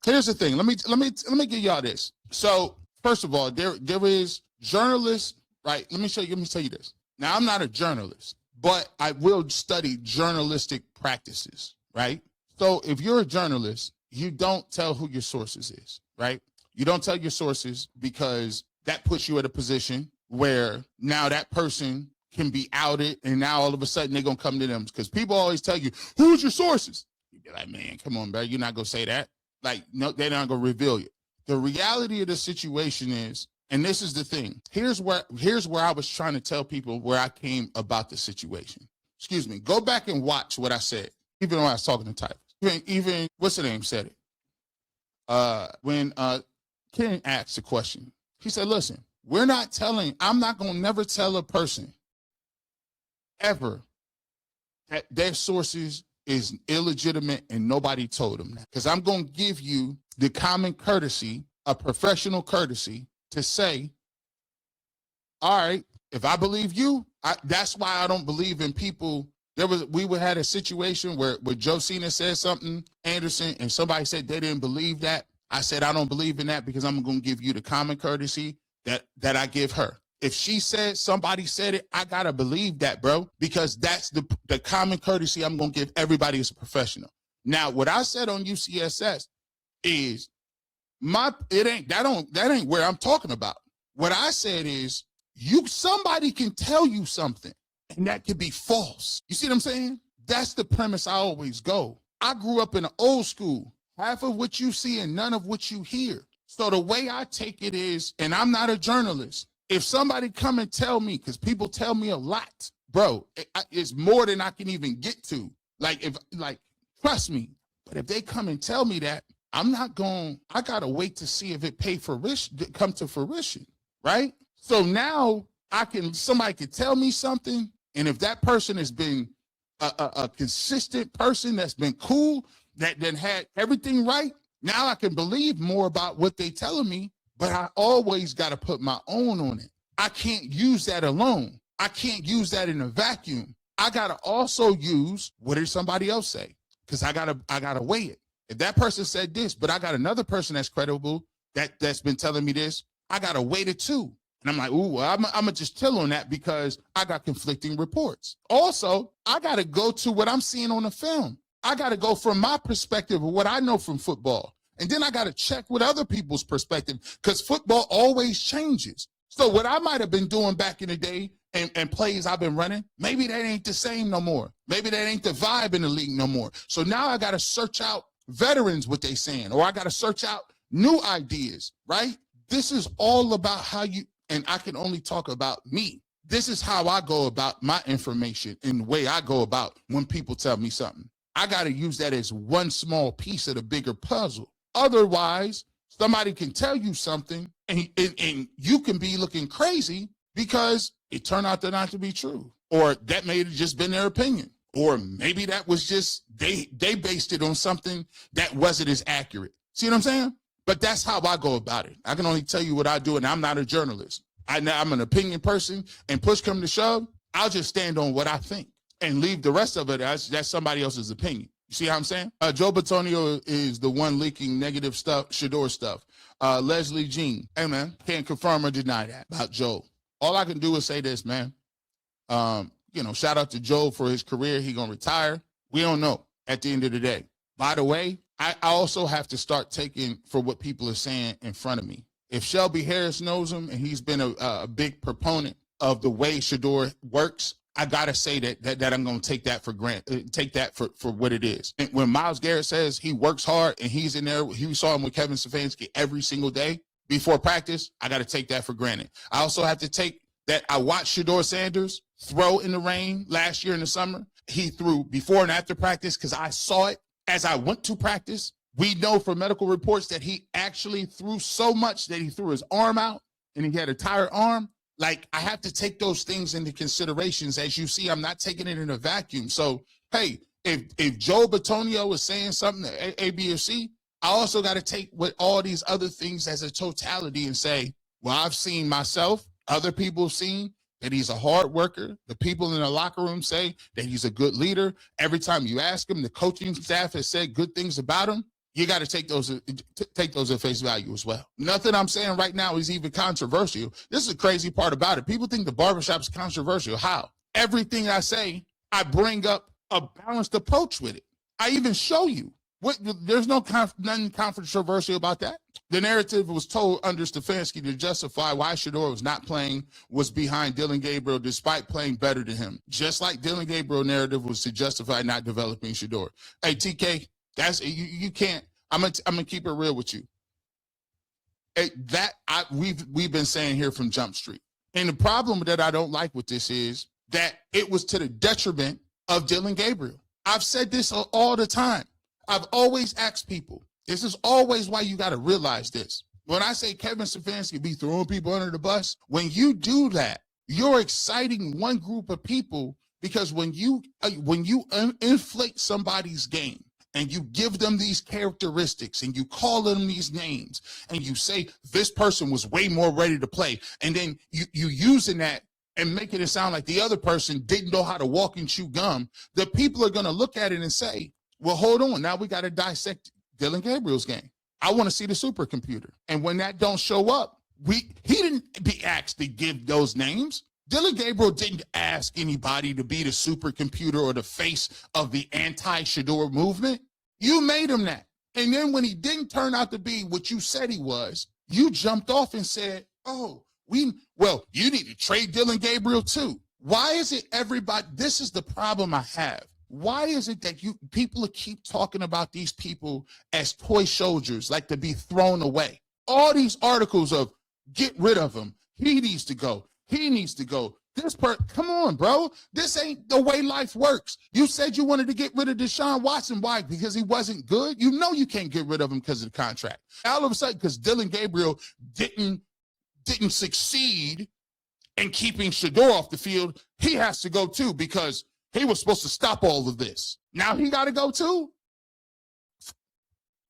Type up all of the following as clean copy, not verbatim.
Here's the thing. Let me give y'all this. So first of all, there is journalists, right? Let me tell you this. Now, I'm not a journalist, but I will study journalistic practices, right? So if you're a journalist, you don't tell who your sources is, right? You don't tell your sources because that puts you at a position where now that person can be outed, and now all of a sudden they're gonna come to them because people always tell you, who's your sources? You be like, man, come on, bro, you're not gonna say that. Like, no, they're not gonna reveal you. The reality of the situation is, and this is the thing, here's where I was trying to tell people where I came about the situation. Excuse me, go back and watch what I said, even when I was talking to Tyler. Even what's the name said it. When Ken asked the question, he said, listen, I'm not gonna never tell a person ever that their sources is illegitimate and nobody told them that. Because I'm going to give you the common courtesy, a professional courtesy, to say, all right, if I believe you, that's why I don't believe in people. We had a situation where Joe Cena said something, Anderson, and somebody said they didn't believe that. I said, I don't believe in that because I'm going to give you the common courtesy that I give her. If she said, somebody said it, I got to believe that, bro, because that's the common courtesy I'm going to give everybody as a professional. Now, what I said on UCSS is that ain't where I'm talking about. What I said is somebody can tell you something and that could be false. You see what I'm saying? That's the premise I always go. I grew up in an old school, half of what you see and none of what you hear. So the way I take it is, and I'm not a journalist, if somebody come and tell me, because people tell me a lot, bro, it's more than I can even get to. Trust me. But if they come and tell me that, I got to wait to see if it come to fruition, right? So now somebody could tell me something, and if that person has been a consistent person that's been cool, that then had everything right, now I can believe more about what they telling me. But I always got to put my own on it. I can't use that alone. I can't use that in a vacuum. I got to also use, what did somebody else say? Because I gotta weigh it. If that person said this, but I got another person that's credible that's been telling me this, I got to weigh it too. And I'm like, ooh, well, I'm going to just chill on that because I got conflicting reports. Also, I got to go to what I'm seeing on the film. I got to go from my perspective of what I know from football. And then I got to check with other people's perspective because football always changes. So what I might have been doing back in the day and plays I've been running, maybe that ain't the same no more. Maybe that ain't the vibe in the league no more. So now I got to search out veterans, what they saying, or I got to search out new ideas, right? This is all about and I can only talk about me. This is how I go about my information and the way I go about when people tell me something. I got to use that as one small piece of the bigger puzzle. Otherwise, somebody can tell you something and you can be looking crazy because it turned out to not to be true. Or that may have just been their opinion. Or maybe that was just, they based it on something that wasn't as accurate. See what I'm saying? But that's how I go about it. I can only tell you what I do, and I'm not a journalist. I'm an opinion person, and push come to shove, I'll just stand on what I think and leave the rest of it as that's somebody else's opinion. You see how I'm saying? Joe Batonio is the one leaking negative stuff, Shedeur stuff. Leslie Jean, hey man, can't confirm or deny that about Joe. All I can do is say this, man. Shout out to Joe for his career. He gonna retire. We don't know at the end of the day. By the way, I also have to start taking for what people are saying in front of me. If Shelby Harris knows him and he's been a big proponent of the way Shedeur works, I gotta say that I'm gonna take that for granted, take that for what it is. And when Myles Garrett says he works hard and he's in there, he saw him with Kevin Stefanski every single day before practice, I gotta take that for granted. I also have to take that I watched Shadeur Sanders throw in the rain last year in the summer. He threw before and after practice because I saw it as I went to practice. We know from medical reports that he actually threw so much that he threw his arm out and he had a tired arm. Like, I have to take those things into considerations. As you see, I'm not taking it in a vacuum. So, hey, if Joe Batonio is saying something to A, B, or C, I also got to take what all these other things as a totality and say, well, I've seen myself, other people have seen that he's a hard worker. The people in the locker room say that he's a good leader. Every time you ask him, the coaching staff has said good things about him. you got to take those at face value as well. Nothing I'm saying right now is even controversial. This is the crazy part about it. People think the barbershop is controversial. How? Everything I say, I bring up a balanced approach with it. I even show you. There's nothing controversial about that. The narrative was told under Stefanski to justify why Shedeur was not playing, was behind Dillon Gabriel despite playing better than him. Just like Dillon Gabriel narrative was to justify not developing Shedeur. Hey, TK, that's you can't. I'm gonna keep it real with you. We've been saying here from Jump Street. And the problem that I don't like with this is that it was to the detriment of Dillon Gabriel. I've said this all the time. I've always asked people, this is always why you got to realize this. When I say Kevin Stefanski be throwing people under the bus, when you do that, you're exciting one group of people, because when you inflate somebody's game and you give them these characteristics and you call them these names and you say this person was way more ready to play, and then you using that and making it sound like the other person didn't know how to walk and chew gum, the people are going to look at it and say, well, hold on. Now we got to dissect Dillon Gabriel's game. I want to see the supercomputer. And when that don't show up, he didn't be asked to give those names. Dillon Gabriel didn't ask anybody to be the supercomputer or the face of the anti-Shedeur movement. You made him that. And then when he didn't turn out to be what you said he was, you jumped off and said, oh, you need to trade Dillon Gabriel too. Why is it everybody, this is the problem I have. Why is it that people keep talking about these people as toy soldiers, like to be thrown away? All these articles of get rid of him. He needs to go. He needs to go. Come on, bro. This ain't the way life works. You said you wanted to get rid of Deshaun Watson. Why? Because he wasn't good? You know you can't get rid of him because of the contract. All of a sudden, because Dillon Gabriel didn't succeed in keeping Shedeur off the field, he has to go too, because he was supposed to stop all of this. Now he got to go too?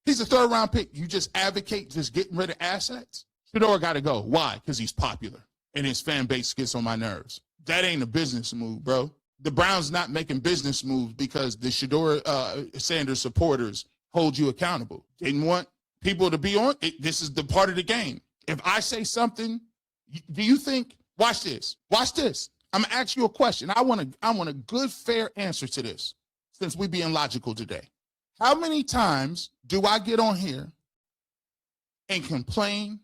He's a third-round pick. You just advocate just getting rid of assets? Shedeur got to go. Why? Because he's popular and his fan base gets on my nerves. That ain't a business move, bro. The Browns not making business moves because the Shadeur Sanders supporters hold you accountable. Didn't want people to be on it. This is the part of the game. If I say something, do you think, watch this. I'm gonna ask you a question. I want a good, fair answer to this, since we being logical today. How many times do I get on here and complain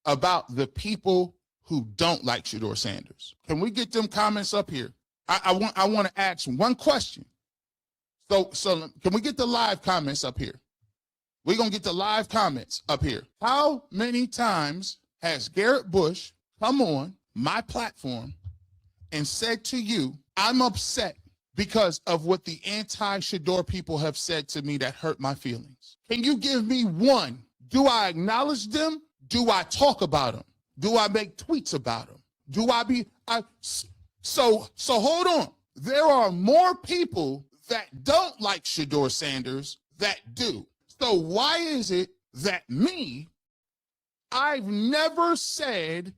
about the people who don't like Shadeur Sanders? Can we get them comments up here? I want to ask one question. So can we get the live comments up here? We're gonna get the live comments up here. How many times has Garrett Bush come on my platform and said to you, I'm upset because of what the anti-Shedeur people have said to me that hurt my feelings? Can you give me one? Do I acknowledge them? Do I talk about them? Do I make tweets about them? So hold on. There are more people that don't like Shedeur Sanders that do. So why is it that I've never said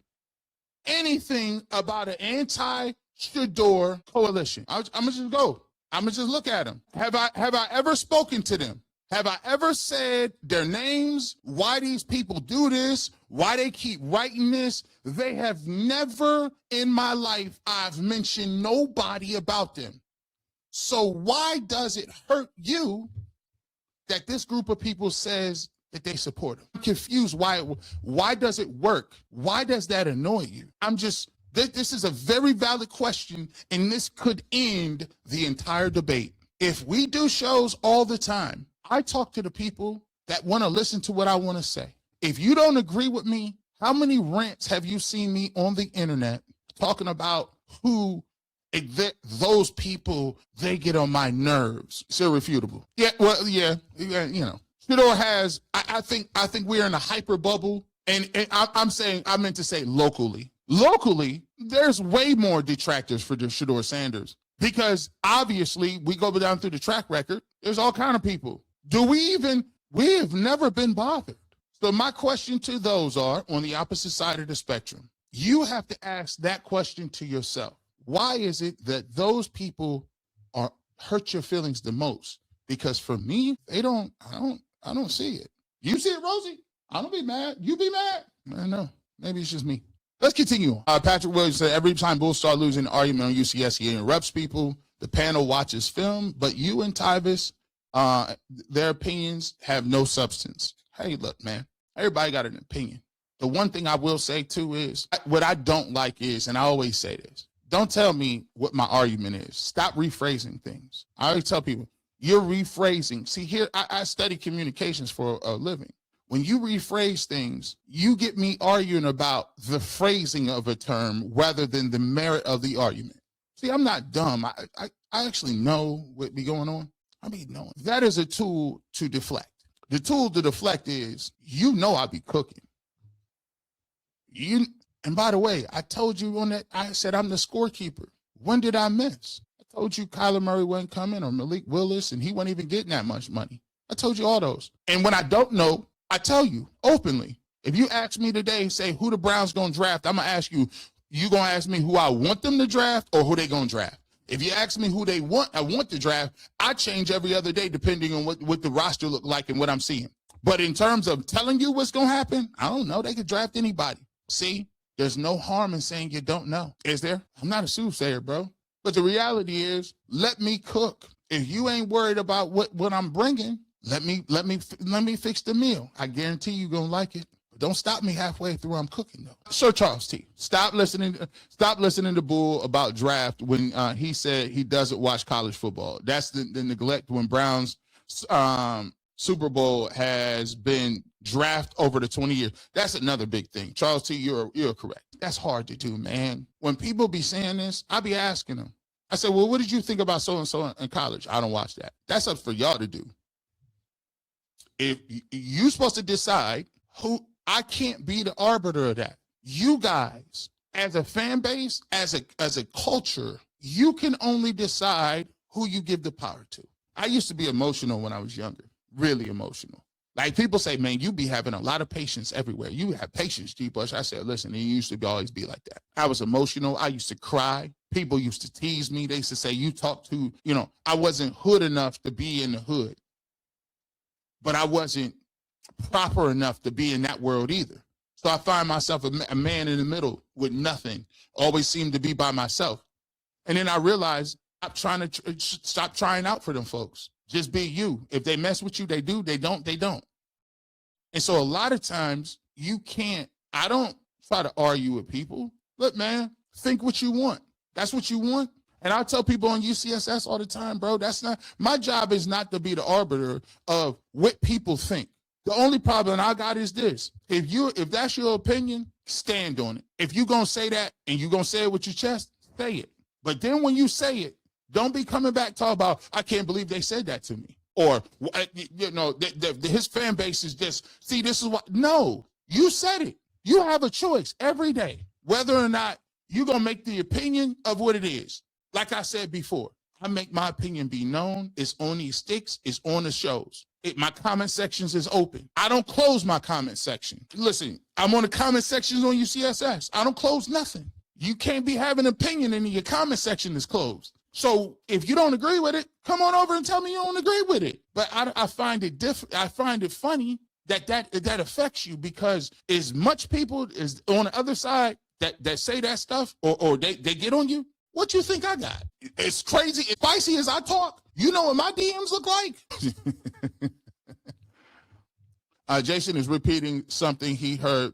anything about an anti-Shedeur coalition? I'm gonna just go. I'm gonna just look at them. Have I ever spoken to them? Have I ever said their names? Why these people do this? Why they keep writing this? They have never in my life I've mentioned nobody about them. So why does it hurt you that this group of people says that they support him? I'm confused. Why does it work? Why does that annoy you? This is a very valid question, and this could end the entire debate. If we do shows all the time, I talk to the people that want to listen to what I want to say. If you don't agree with me, how many rants have you seen me on the internet talking about those people, they get on my nerves? It's irrefutable. Yeah, well, yeah, you know. Shedeur has, I think we're in a hyper bubble, and I meant to say locally. Locally, there's way more detractors for Shedeur Sanders, because obviously we go down through the track record. There's all kind of people. We have never been bothered. So my question to those are on the opposite side of the spectrum. You have to ask that question to yourself. Why is it that those people hurt your feelings the most? Because for me, I don't I don't see it. You see it, Rosie? I don't be mad. You be mad? I don't know. Maybe it's just me. Let's continue. Patrick Williams said, every time Bulls start losing an argument on UCS, he interrupts people. The panel watches film, but you and Tyvis, their opinions have no substance. Hey, look, man, everybody got an opinion. The one thing I will say, too, is what I don't like is, and I always say this, don't tell me what my argument is. Stop rephrasing things. I always tell people, you're rephrasing. See, here, I study communications for a living. When you rephrase things, you get me arguing about the phrasing of a term rather than the merit of the argument. See, I'm not dumb. I actually know what be going on. I be knowing. That is a tool to deflect. The tool to deflect is, you know I be cooking. And by the way, I told you on that, I said I'm the scorekeeper. When did I miss? I told you Kyler Murray wasn't coming, or Malik Willis, and he wasn't even getting that much money. I told you all those. And when I don't know, I tell you openly. If you ask me today, say who the Browns going to draft, I'm going to ask you, you going to ask me who I want them to draft or who they going to draft. If you ask me who I want to draft, I change every other day depending on what the roster look like and what I'm seeing. But in terms of telling you what's going to happen, I don't know. They could draft anybody. See, there's no harm in saying you don't know. Is there? I'm not a soothsayer, bro. But the reality is, let me cook. If you ain't worried about what I'm bringing, let me fix the meal. I guarantee you're going to like it. Don't stop me halfway through I'm cooking, though. Sir Charles T., stop listening to Bull about draft when he said he doesn't watch college football. That's the neglect when Browns Super Bowl has been draft over the 20 years. That's another big thing. Charles T., you're correct. That's hard to do, man. When people be saying this, I be asking them. I say, well, what did you think about so-and-so in college? I don't watch that. That's up for y'all to do. If you're supposed to decide who, I can't be the arbiter of that. You guys, as a fan base, as a culture, you can only decide who you give the power to. I used to be emotional when I was younger, really emotional. Like people say, man, you be having a lot of patience everywhere. You have patience, G-Bush. I said, listen, it used to always be like that. I was emotional. I used to cry. People used to tease me. They used to say, you talk to, I wasn't hood enough to be in the hood. But I wasn't proper enough to be in that world either. So I find myself a man in the middle with nothing, always seem to be by myself. And then I realized stop trying out for them folks. Just be you. If they mess with you, they do. They don't, they don't. And so a lot of times I don't try to argue with people. Look, man, think what you want. That's what you want. And I tell people on UCSS all the time, bro, my job is not to be the arbiter of what people think. The only problem I got is this. If that's your opinion, stand on it. If you're going to say that and you're going to say it with your chest, say it. But then when you say it, don't be coming back talking about, I can't believe they said that to me. Or, his fan base is this. See, this is what. No, you said it. You have a choice every day, whether or not you're going to make the opinion of what it is. Like I said before, I make my opinion be known. It's on these sticks. It's on the shows. My comment sections is open. I don't close my comment section. Listen, I'm on the comment sections on UCSS. I don't close nothing. You can't be having an opinion and your comment section is closed. So if you don't agree with it, come on over and tell me you don't agree with it. But I find it I find it funny that affects you, because as much people is on the other side that say that stuff or they get on you. What you think I got? It's crazy. As spicy as I talk, you know what my DMs look like? Jason is repeating something he heard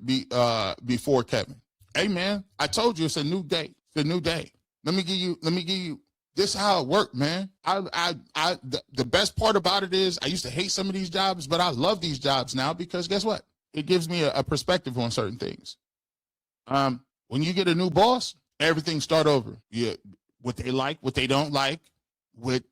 before Kevin. Hey man, I told you it's a new day. It's a new day. Let me give you. This is how it worked, man. The best part about it is I used to hate some of these jobs, but I love these jobs now because guess what? It gives me a perspective on certain things. When you get a new boss, everything start over. Yeah, what they like, what they don't like, what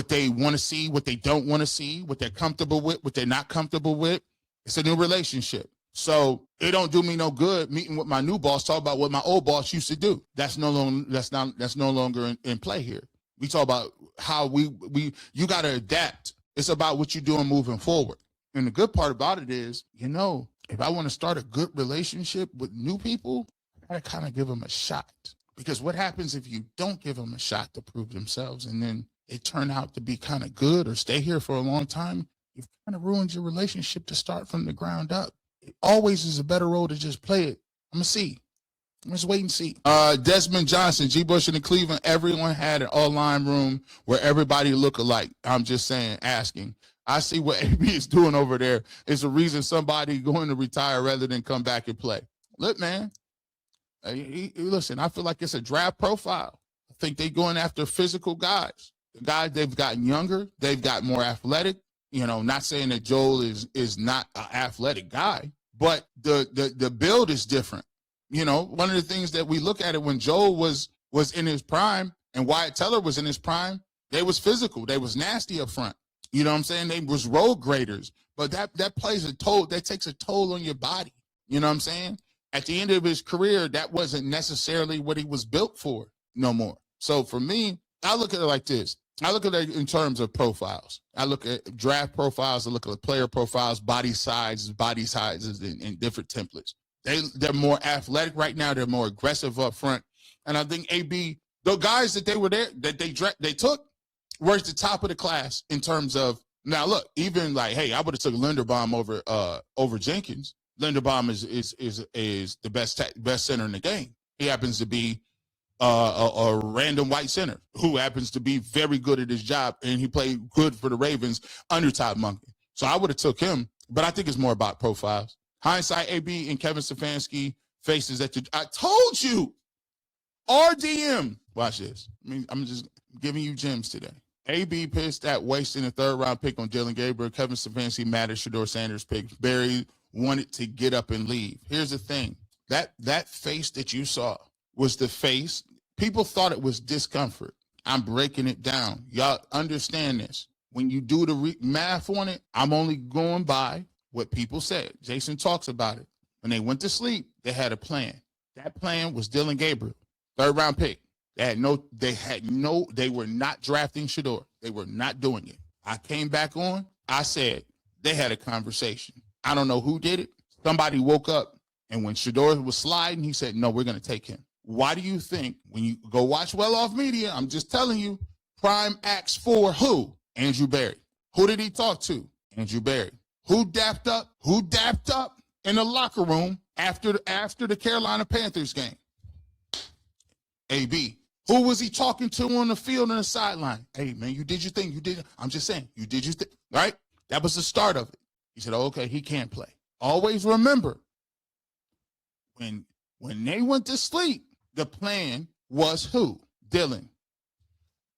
they want to see, what they don't want to see, what they're comfortable with, what they're not comfortable with. It's a new relationship. So it don't do me no good meeting with my new boss, talk about what my old boss used to do. That's no longer in play here. We talk about how you got to adapt. It's about what you're doing moving forward. And the good part about it is, if I want to start a good relationship with new people, I gotta kind of give them a shot. Because what happens if you don't give them a shot to prove themselves and then they turn out to be kind of good or stay here for a long time? you've kind of ruined your relationship to start from the ground up. It always is a better role to just play it. I'm going to see. Let's wait and see. Desmond Johnson, G. Bush in Cleveland, everyone had an all-line room where everybody look alike. I'm just saying, asking. I see what AB is doing over there. It's a reason somebody going to retire rather than come back and play. Look, man, listen, I feel like it's a draft profile. I think they're going after physical guys. The guys, they've gotten younger. They've got more athletic. You know, not saying that Joel is not an athletic guy, but the build is different. You know, one of the things that we look at it when Joel was in his prime and Wyatt Teller was in his prime, they was physical. They was nasty up front. You know what I'm saying? They was road graders. But that plays a toll. That takes a toll on your body. You know what I'm saying? At the end of his career, that wasn't necessarily what he was built for no more. So for me, I look at it like this. I look at it in terms of profiles. I look at draft profiles. I look at player profiles, body sizes, and different templates. They're more athletic right now. They're more aggressive up front. And I think AB, the guys that they were there, that they took, were at the top of the class in terms of, now look, even like, hey, I would have took Linderbaum over Jenkins. Linderbaum is the best center in the game. He happens to be a random white center who happens to be very good at his job, and he played good for the Ravens under Todd Monken. So I would have took him, but I think it's more about profiles. Hindsight, AB and Kevin Stefanski faces that. I told you, RDM. Watch this. I mean, I'm just giving you gems today. AB pissed at wasting a third-round pick on Dillon Gabriel. Kevin Stefanski mad at Shadeur Sanders pick. Barry wanted to get up and leave. Here's the thing. That face that you saw was the face. People thought it was discomfort. I'm breaking it down. Y'all understand this. When you do the math on it, I'm only going by what people said. Jason talks about it. When they went to sleep, they had a plan. That plan was Dillon Gabriel, third-round pick. They were not drafting Shedeur. They were not doing it. I came back on. I said, they had a conversation. I don't know who did it. Somebody woke up, and when Shedeur was sliding, he said, no, we're going to take him. Why do you think, when you go watch Well Off Media, I'm just telling you, Prime acts for who? Andrew Berry. Who did he talk to? Andrew Berry. Who dapped up? Who dapped up in the locker room after the Carolina Panthers game? AB. Who was he talking to on the field on the sideline? Hey, man, you did your thing. You did. I'm just saying, you did your thing, right? That was the start of it. He said, oh, okay, he can't play. Always remember, when they went to sleep, the plan was who? Dillon.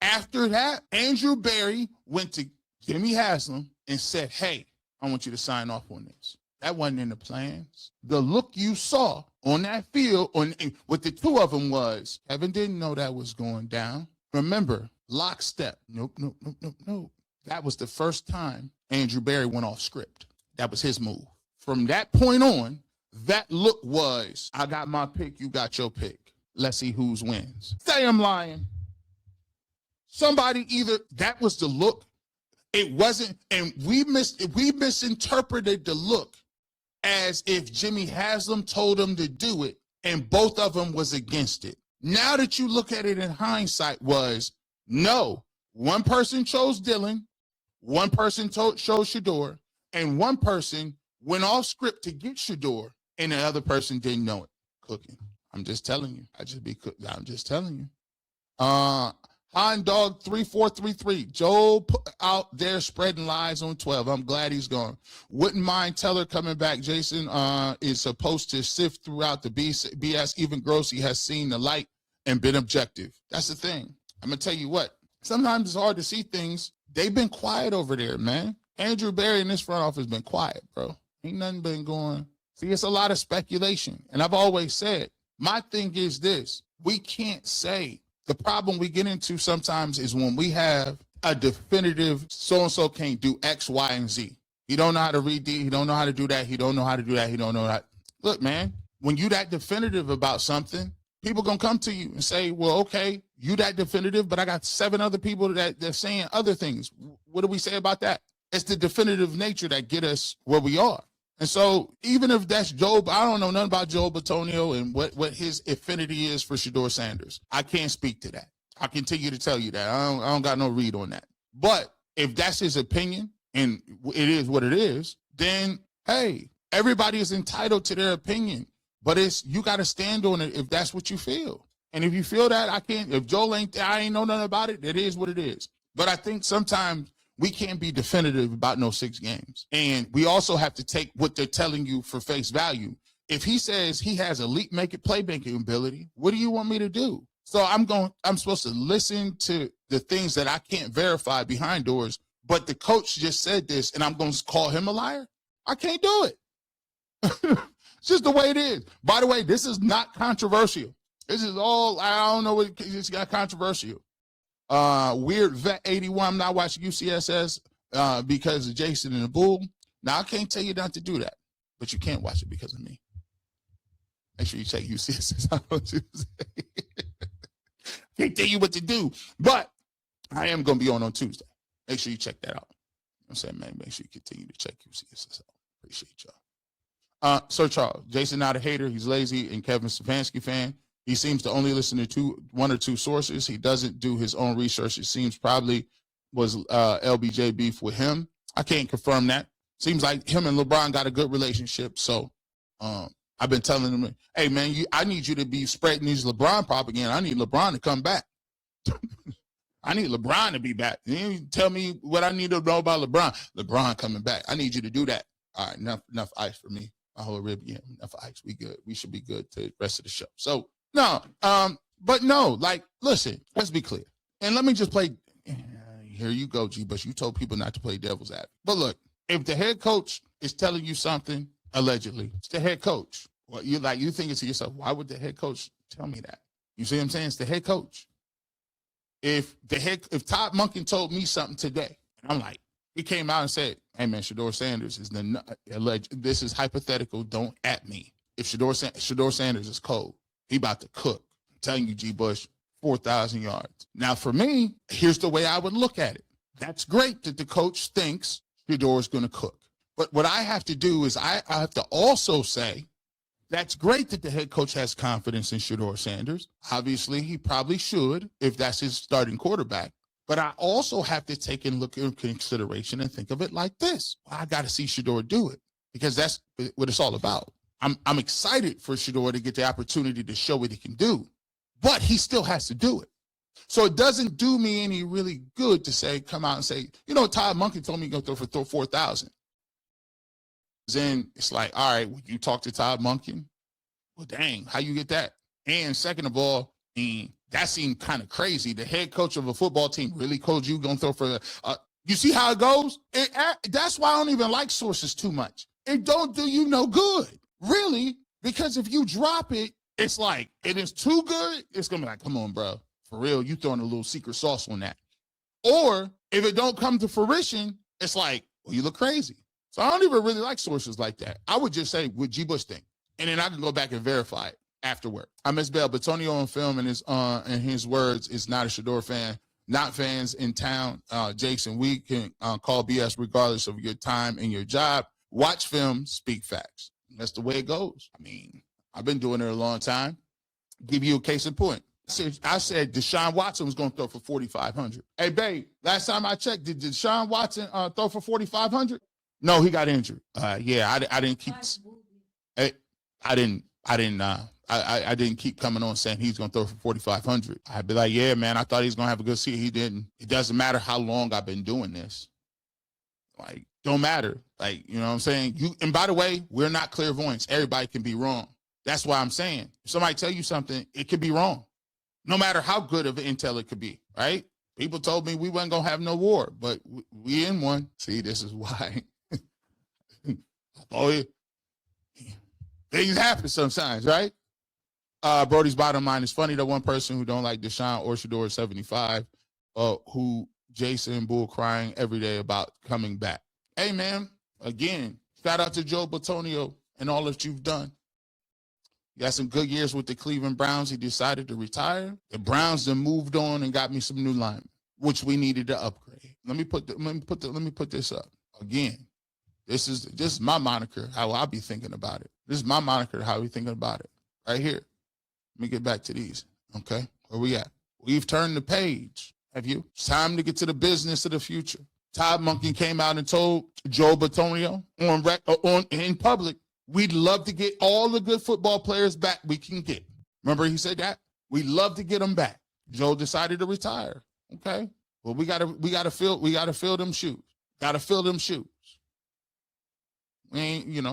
After that, Andrew Berry went to Jimmy Haslam and said, hey, I want you to sign off on this. That wasn't in the plans. The look you saw on that field with the two of them was, Kevin didn't know that was going down. Remember, lockstep. Nope. That was the first time Andrew Berry went off script. That was his move. From that point on, that look was, I got my pick, you got your pick. Let's see who's wins. Say I'm lying. Somebody that was the look. It wasn't, and we misinterpreted the look as if Jimmy Haslam told him to do it and both of them was against it. Now that you look at it in hindsight was, no, one person chose Dillon, one person chose Shedeur, and one person went off script to get Shedeur, and the other person didn't know it. Cooking. I'm just telling you. I'm just telling you. Hon Dog 3433. Joel out there spreading lies on 12. I'm glad he's gone. Wouldn't mind Teller coming back. Jason is supposed to sift throughout the BS. Even Grossi has seen the light and been objective. That's the thing. I'm going to tell you what. Sometimes it's hard to see things. They've been quiet over there, man. Andrew Berry in this front office been quiet, bro. Ain't nothing been going. See, it's a lot of speculation. And I've always said, my thing is this. We can't say. The problem we get into sometimes is when we have a definitive so-and-so can't do X, Y, and Z. He don't know how to read D. He don't know how to do that. He don't know how to do that. He don't know that. Look, man, when you that definitive about something, people going to come to you and say, well, okay, you that definitive, but I got 7 other people they're saying other things. What do we say about that? It's the definitive nature that get us where we are. And so even if that's Joe, I don't know nothing about Joe Batonio and what his affinity is for Shadeur Sanders. I can't speak to that. I continue to tell you that. I don't got no read on that. But if that's his opinion and it is what it is, then, hey, everybody is entitled to their opinion. But you got to stand on it if that's what you feel. And if you feel that, if Joel I ain't know nothing about it, it is what it is. But I think sometimes we can't be definitive about no 6 games. And we also have to take what they're telling you for face value. If he says he has elite playmaking ability, what do you want me to do? So I'm supposed to listen to the things that I can't verify behind doors, but the coach just said this and I'm going to call him a liar? I can't do it. It's just the way it is. By the way, this is not controversial. This is all, I don't know what it's got controversial. Weird Vet 81, I'm not watching UCSS because of Jason and the Bull. Now, I can't tell you not to do that, but you can't watch it because of me. Make sure you check UCSS. Can't tell you what to do, but I am going to be on Tuesday. Make sure you check that out. I'm saying, man, make sure you continue to check UCSS out. Appreciate y'all. Sir Charles, Jason not a hater. He's lazy and Kevin Stefanski fan. He seems to only listen to one or two sources. He doesn't do his own research. It seems probably was LBJ beef with him. I can't confirm that. Seems like him and LeBron got a good relationship. So I've been telling him, hey, man, I need you to be spreading these LeBron propaganda. I need LeBron to come back. I need LeBron to be back. You tell me what I need to know about LeBron. LeBron coming back. I need you to do that. All right, enough ice for me. My whole rib, yeah, enough ice. We good. We should be good to the rest of the show. So, no, but no, like, listen, let's be clear. And let me just play, here you go, G, but you told people not to play devil's advocate. But look, if the head coach is telling you something, allegedly, it's the head coach. Well, you thinking to yourself, why would the head coach tell me that? You see what I'm saying? It's the head coach. If Todd Monken told me something today, and I'm like, he came out and said, hey, man, Shadeur Sanders is alleged. This is hypothetical. Don't at me. If Shadeur Sanders is cold, he about to cook. I'm telling you, G. Bush, 4,000 yards. Now, for me, here's the way I would look at it. That's great that the coach thinks Shadeur is going to cook. But what I have to do is I have to also say, that's great that the head coach has confidence in Shedeur Sanders. Obviously, he probably should if that's his starting quarterback. But I also have to take and look in consideration and think of it like this. Well, I got to see Shedeur do it because that's what it's all about. I'm excited for Shedeur to get the opportunity to show what he can do, but he still has to do it. So it doesn't do me any really good to come out and say, Todd Monken told me to go throw for 4,000. Then it's like, all right, would you talk to Todd Monken? Well, dang, how you get that? And second of all, that seemed kind of crazy. The head coach of a football team really told you going to throw for you see how it goes? That's why I don't even like sources too much. It don't do you no good, really, because if you drop it, it's like, it is too good. It's going to be like, come on, bro. For real, you throwing a little secret sauce on that. Or if it don't come to fruition, it's like, well, you look crazy. So I don't even really like sources like that. I would just say, what G. Bush think? And then I can go back and verify it afterward. I miss Bell. Batonio on film and his words is not a Shedeur fan. Not fans in town. Jason, we can call BS regardless of your time and your job. Watch film, speak facts. That's the way it goes. I mean, I've been doing it a long time. Give you a case in point. I said Deshaun Watson was going to throw for 4,500. Hey, babe, last time I checked, did Deshaun Watson throw for 4,500? No, he got injured. Yeah, I didn't keep. I didn't keep coming on saying he's going to throw for 4,500. I'd be like, yeah, man, I thought he was going to have a good season. He didn't. It doesn't matter how long I've been doing this. Like, don't matter. Like, you know what I'm saying? And by the way, we're not clairvoyants. Everybody can be wrong. That's why I'm saying, if somebody tell you something, it could be wrong. No matter how good of intel it could be, right? People told me we wasn't going to have no war, but we in one. See, this is why. Oh, yeah. Things happen sometimes, right? Brody's bottom line is funny that one person who don't like Deshaun or Shedeur 75, who Jason Bull crying every day about coming back. Hey, man, again, shout out to Joe Batonio and all that you've done. You got some good years with the Cleveland Browns. He decided to retire. The Browns then moved on and got me some new linemen, which we needed to upgrade. Let me put this up again. This is my moniker, how I be thinking about it. This is my moniker, how we thinking about it. Right here. Let me get back to these. Okay, where we at? We've turned the page. Have you? It's time to get to the business of the future. Todd Monken came out and told Joe Batonio in public, we'd love to get all the good football players back we can get. Remember he said that? We'd love to get them back. Joe decided to retire. Okay. Well, we gotta fill them shoes. Gotta fill them shoes. We ain't,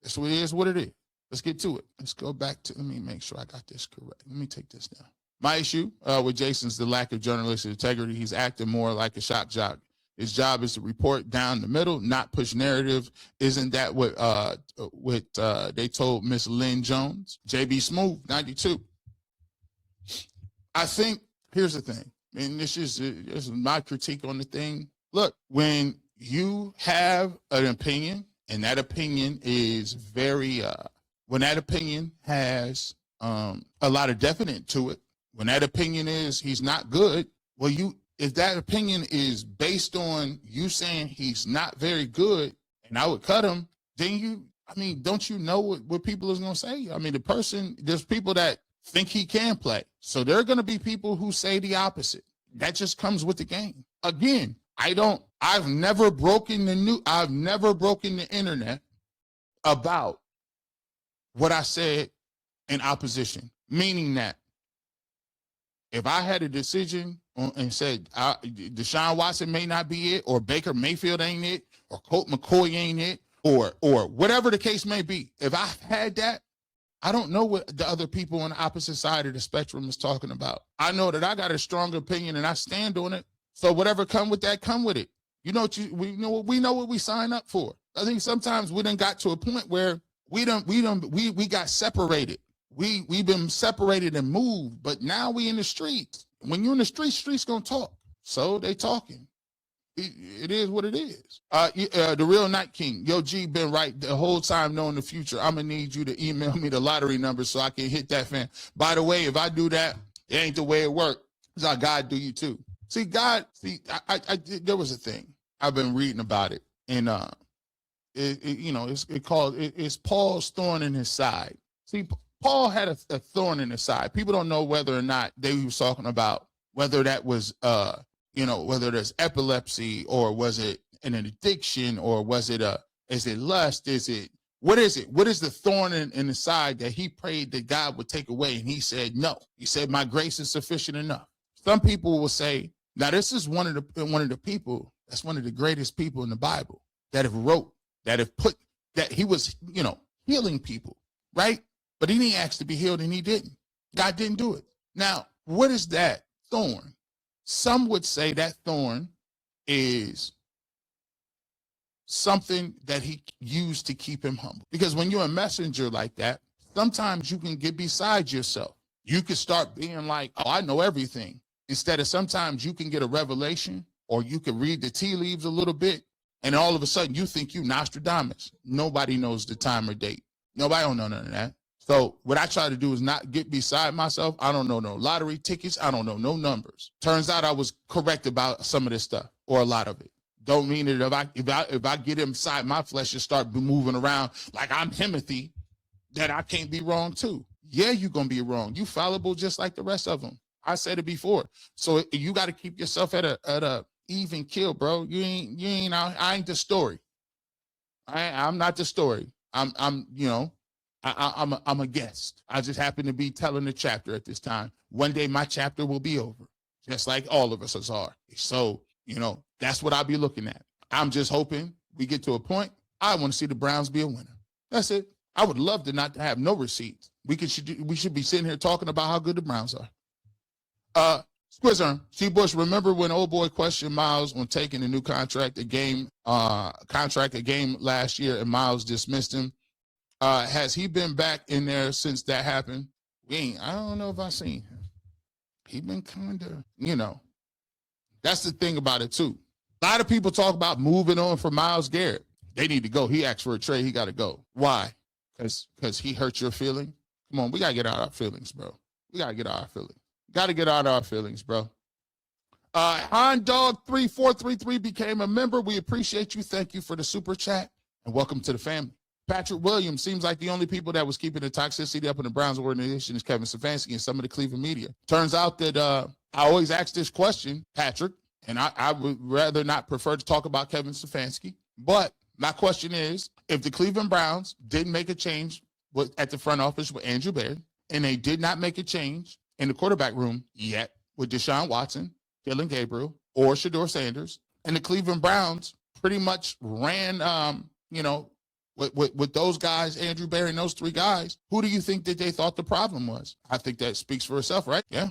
that's what it is, what it is. Let's get to it. Let's go back to, let me make sure I got this correct. Let me take this down. My issue with Jason's the lack of journalistic integrity. He's acting more like a shock jock. His job is to report down the middle, not push narrative. Isn't that what they told Miss Lynn Jones? JB Smooth, 92. I think, here's the thing, and this is my critique on the thing. Look, when you have an opinion, and that opinion is very, when that opinion has a lot of definite to it, when that opinion is he's not good, well, if that opinion is based on you saying he's not very good and I would cut him, then don't you know what people is going to say? I mean, there's people that think he can play. So there are going to be people who say the opposite. That just comes with the game. Again, I've never broken the internet about what I said in opposition, meaning that if I had a decision and said Deshaun Watson may not be it, or Baker Mayfield ain't it, or Colt McCoy ain't it, or whatever the case may be, if I had that, I don't know what the other people on the opposite side of the spectrum is talking about. I know that I got a strong opinion and I stand on it. So whatever come with that, come with it. We know what we sign up for. I think sometimes we done got to a point where we got separated. We've been separated and moved, but now we in the streets. When you're in the streets gonna talk. So they talking. It is what it is. The real Night King. Yo, G been right the whole time knowing the future. I'm gonna need you to email me the lottery number so I can hit that fan. By the way, if I do that, it ain't the way it works. It's how God do you too. There was a thing. I've been reading about it. And it's Paul's thorn in his side. See, Paul had a thorn in his side. People don't know whether or not they was talking about whether that was whether there's epilepsy, or was it an addiction, or is it lust? What is it? What is the thorn in the side that he prayed that God would take away? And he said, no. He said, my grace is sufficient enough. Some people will say, now this is one of the people, that's one of the greatest people in the Bible that he was, healing people, right? But he didn't ask to be healed and he didn't. God didn't do it. Now, what is that thorn? Some would say that thorn is something that he used to keep him humble. Because when you're a messenger like that, sometimes you can get beside yourself. You can start being like, oh, I know everything. Instead of sometimes you can get a revelation, or you can read the tea leaves a little bit, and all of a sudden you think you Nostradamus. Nobody knows the time or date. Nobody don't know none of that. So what I try to do is not get beside myself. I don't know no lottery tickets. I don't know no numbers. Turns out I was correct about some of this stuff, or a lot of it. Don't mean that if I get inside my flesh and start moving around like I'm Timothy, that I can't be wrong too. Yeah, you're going to be wrong. You fallible just like the rest of them. I said it before. So you got to keep yourself at a even kill, bro. You ain't I ain't the story. I'm not the story. I'm a guest. I just happen to be telling the chapter at this time. One day my chapter will be over, just like all of us are. So, that's what I'll be looking at. I'm just hoping we get to a point. I want to see the Browns be a winner. That's it. I would love to not have no receipts. We should be sitting here talking about how good the Browns are. Squizzer, C. Bush, remember when old boy questioned Miles on taking a new contract a game last year, and Miles dismissed him? Has he been back in there since that happened? I don't know if I seen him. He been kind of, that's the thing about it too. A lot of people talk about moving on from Myles Garrett. They need to go. He asked for a trade. He got to go. Why? Because he hurt your feeling. Come on, we got to get out our feelings, bro. We got to get out our feelings. Got to get out our feelings, bro. Han Dog 3433 became a member. We appreciate you. Thank you for the super chat, and welcome to the family. Patrick Williams, seems like the only people that was keeping the toxicity up in the Browns organization is Kevin Stefanski and some of the Cleveland media. Turns out that I always ask this question, Patrick, And I would rather not prefer to talk about Kevin Stefanski. But my question is, if the Cleveland Browns didn't make a change at the front office with Andrew Berry, and they did not make a change in the quarterback room yet with Deshaun Watson, Dylan Gabriel, or Shadeur Sanders, and the Cleveland Browns pretty much ran, with those guys, Andrew Berry and those three guys, who do you think that they thought the problem was? I think that speaks for itself, right? Yeah.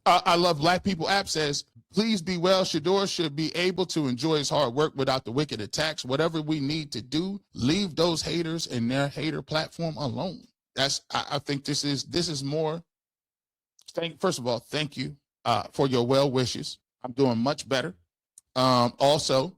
I Love Black People app says, please be well. Shedeur should be able to enjoy his hard work without the wicked attacks. Whatever we need to do, leave those haters and their hater platform alone. I think this is more. First of all, thank you for your well wishes. I'm doing much better. Also,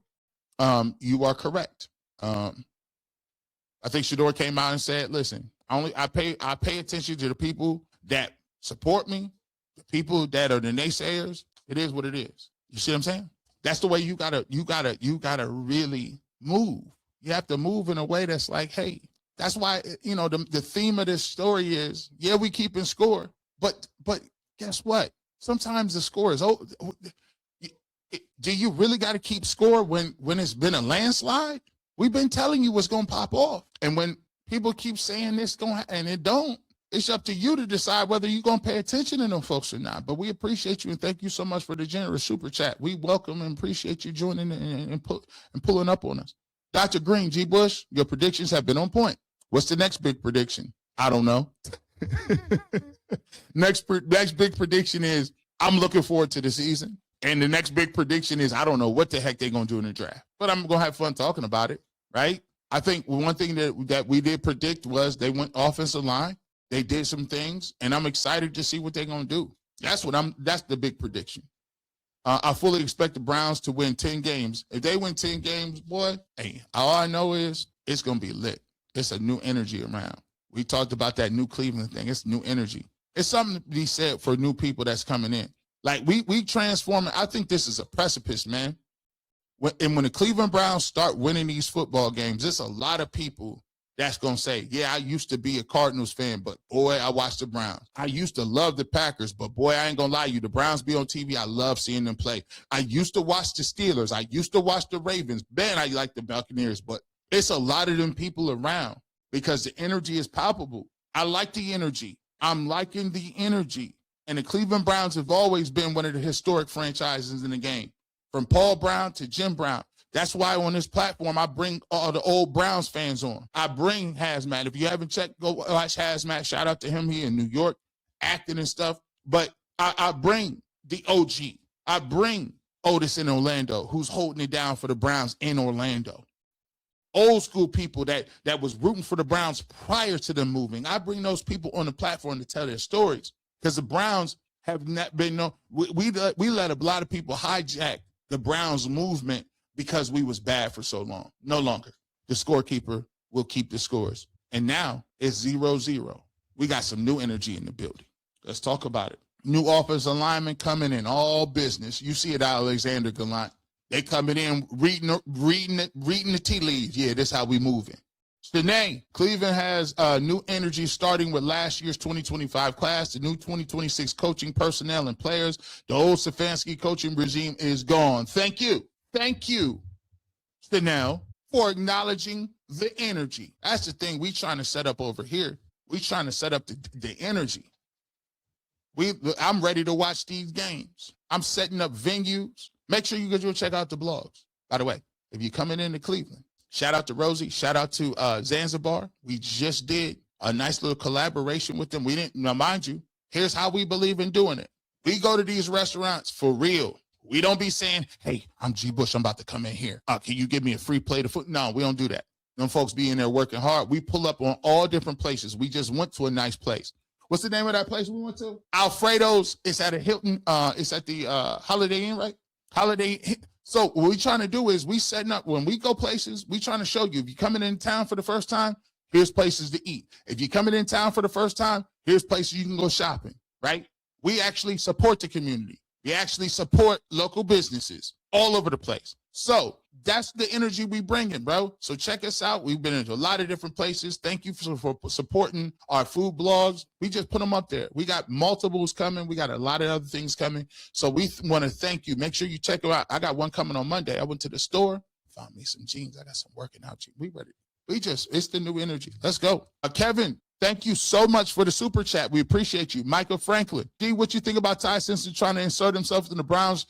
you are correct. I think Shedeur came out and said, listen, I pay attention to the people that support me, the people that are the naysayers. It is what it is. You see what I'm saying? That's the way you gotta really move. You have to move in a way that's like, hey, that's why, the theme of this story is, yeah, we keeping score, but guess what? Sometimes the score is over. Do you really got to keep score when it's been a landslide? We've been telling you what's going to pop off. And when people keep saying this and it don't, it's up to you to decide whether you're going to pay attention to them folks or not. But we appreciate you and thank you so much for the generous super chat. We welcome and appreciate you joining and pulling up on us. Dr. Green, G. Bush, your predictions have been on point. What's the next big prediction? I don't know. Next big prediction is I'm looking forward to the season. And the next big prediction is I don't know what the heck they're going to do in the draft. But I'm going to have fun talking about it, right? I think one thing that we did predict was they went offensive line. They did some things, and I'm excited to see what they're going to do. That's the big prediction. I fully expect the Browns to win 10 games. If they win 10 games, boy, hey, all I know is it's going to be lit. It's a new energy around. We talked about that new Cleveland thing. It's new energy. It's something to be said for new people that's coming in. Like we transform it. I think this is a precipice, man. When the Cleveland Browns start winning these football games, there's a lot of people that's going to say, yeah, I used to be a Cardinals fan, but boy, I watched the Browns. I used to love the Packers, but boy, I ain't going to lie to you. The Browns be on TV. I love seeing them play. I used to watch the Steelers. I used to watch the Ravens. Man, I like the Buccaneers, but it's a lot of them people around because the energy is palpable. I like the energy. I'm liking the energy. And the Cleveland Browns have always been one of the historic franchises in the game, from Paul Brown to Jim Brown. That's why on this platform, I bring all the old Browns fans on. I bring Hazmat. If you haven't checked, go watch Hazmat. Shout out to him here in New York, acting and stuff. But I bring the OG. I bring Otis in Orlando, who's holding it down for the Browns in Orlando. Old school people that was rooting for the Browns prior to them moving. I bring those people on the platform to tell their stories. Because the Browns have not been we let a lot of people hijack the Browns movement because we was bad for so long. No longer. The scorekeeper will keep the scores. And now it's 0-0. We got some new energy in the building. Let's talk about it. New offensive linemen coming in, all business. You see it, Alexander Gallant. They coming in reading the tea leaves. Yeah, this is how we moving. Shanae, Cleveland has new energy starting with last year's 2025 class, the new 2026 coaching personnel and players. The old Stefanski coaching regime is gone. Thank you, Shanae, for acknowledging the energy. That's the thing we trying to set up over here. We trying to set up the energy. I'm ready to watch these games. I'm setting up venues. Make sure you go check out the blogs. By the way, if you're coming into Cleveland, shout out to Rosie. Shout out to Zanzibar. We just did a nice little collaboration with them. We didn't, now mind you, here's how we believe in doing it. We go to these restaurants for real. We don't be saying, hey, I'm G. Bush. I'm about to come in here. Can you give me a free plate of food? No, we don't do that. Them folks be in there working hard. We pull up on all different places. We just went to a nice place. What's the name of that place we went to? Alfredo's. It's at a Hilton. It's at the Holiday Inn, right? Holiday Inn. So what we're trying to do is we setting up, when we go places, we trying to show you, if you're coming in town for the first time, here's places to eat. If you're coming in town for the first time, here's places you can go shopping, right? We actually support the community. We actually support local businesses all over the place. So That's the energy we bringing, bro. So check us out. We've been into a lot of different places. Thank you for supporting our food blogs. We just put them up there. We got multiples coming. We got a lot of other things coming. So we want to thank you. Make sure you check them out. I got one coming on Monday. I went to the store, found me some jeans. I got some working out jeans. We ready. It's the new energy. Let's go. Kevin, thank you so much for the super chat. We appreciate you. Michael Franklin. D, what you think about Ty Simpson trying to insert himself in the Browns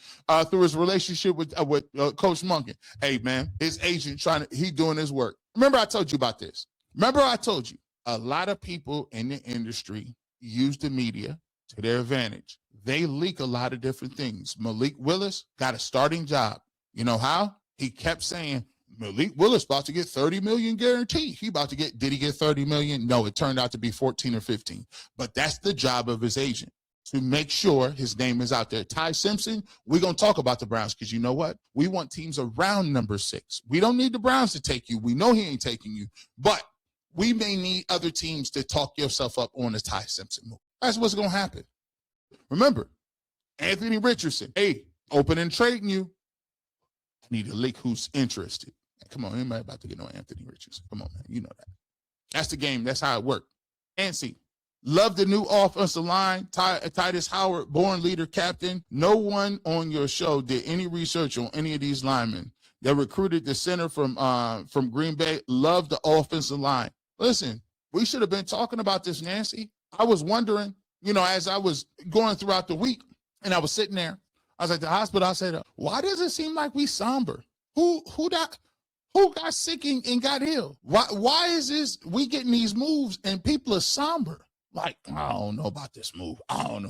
through his relationship with Coach Monken? Hey, man, his agent he doing his work. Remember I told you about this. Remember I told you a lot of people in the industry use the media to their advantage. They leak a lot of different things. Malik Willis got a starting job. You know how? He kept saying, Malik Willis about to get 30 million guaranteed. Did he get 30 million? No, it turned out to be 14 or 15. But that's the job of his agent, to make sure his name is out there. Ty Simpson, we're going to talk about the Browns because you know what? We want teams around number 6. We don't need the Browns to take you. We know he ain't taking you. But we may need other teams to talk yourself up on the Ty Simpson move. That's what's going to happen. Remember, Anthony Richardson, hey, open and trading you. I need a leak who's interested. Come on, anybody about to get no Anthony Richardson? Come on, man. You know that. That's the game. That's how it worked. Nancy, love the new offensive line. Titus Howard, born leader, captain. No one on your show did any research on any of these linemen that recruited the center from Green Bay. Love the offensive line. Listen, we should have been talking about this, Nancy. I was wondering, as I was going throughout the week, and I was sitting there, I was at the hospital. I said, why does it seem like we somber? Who got sick and got ill? Why is this we getting these moves and people are somber? Like, I don't know about this move. And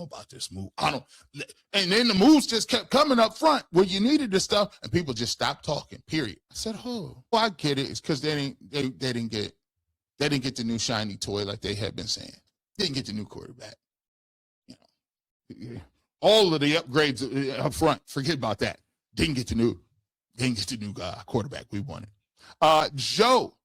then the moves just kept coming up front where you needed the stuff and people just stopped talking, period. I said, well, I get it. It's because they didn't get the new shiny toy like they had been saying. They didn't get the new quarterback. All of the upgrades up front, forget about that. Didn't get the new quarterback we wanted. Joe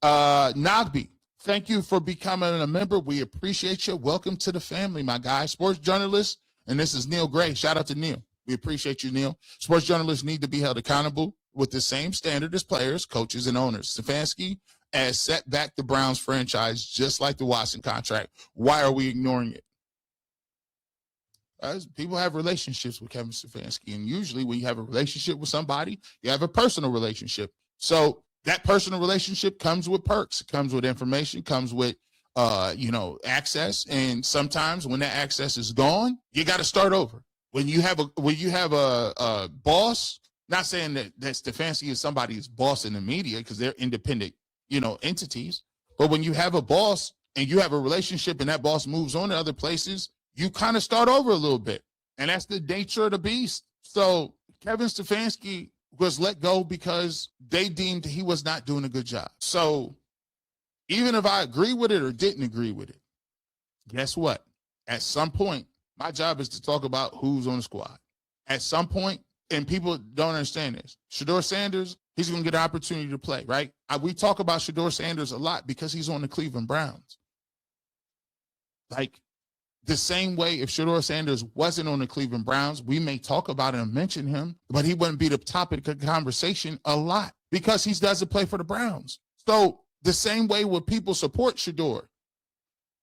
Nogby, thank you for becoming a member. We appreciate you. Welcome to the family, my guy. Sports journalist, and this is Neil Gray. Shout out to Neil. We appreciate you, Neil. Sports journalists need to be held accountable with the same standard as players, coaches, and owners. Stefanski has set back the Browns franchise just like the Watson contract. Why are we ignoring it? People have relationships with Kevin Stefanski, and usually when you have a relationship with somebody, you have a personal relationship. So that personal relationship comes with perks, comes with information, comes with access. And sometimes when that access is gone, you got to start over. When you have a boss, not saying that Stefanski is somebody's boss in the media because they're independent, entities. But when you have a boss and you have a relationship and that boss moves on to other places, you kind of start over a little bit. And that's the nature of the beast. So Kevin Stefanski was let go because they deemed he was not doing a good job. So even if I agree with it or didn't agree with it, guess what? At some point, my job is to talk about who's on the squad. At some point, and people don't understand this, Shadeur Sanders, he's going to get an opportunity to play, right? We talk about Shadeur Sanders a lot because he's on the Cleveland Browns. Like, the same way if Shedeur Sanders wasn't on the Cleveland Browns, we may talk about it and mention him, but he wouldn't be the topic of conversation a lot because he doesn't play for the Browns. So the same way when people support Shedeur,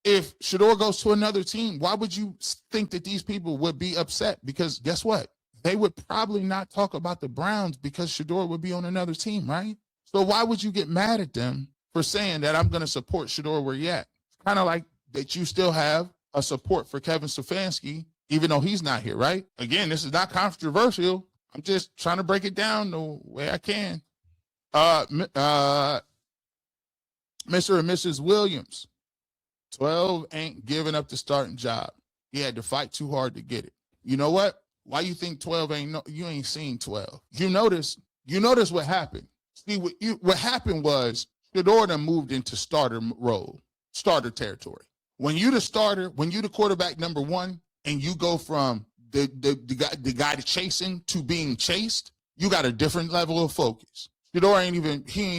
if Shedeur goes to another team, why would you think that these people would be upset? Because guess what? They would probably not talk about the Browns because Shedeur would be on another team, right? So why would you get mad at them for saying that I'm going to support Shedeur where you're at? It's kind of like that you still have a support for Kevin Stefanski, even though he's not here, right? Again, this is not controversial. I'm just trying to break it down the way I can. Mr. and Mrs. Williams, 12 ain't giving up the starting job. He had to fight too hard to get it. You know what? Why you think 12 you ain't seen 12? You notice what happened. See, what happened was Shedeur moved into starter role, starter territory. When you the starter, when you the quarterback number one, and you go from the guy chasing to being chased, you got a different level of focus. Shedeur ain't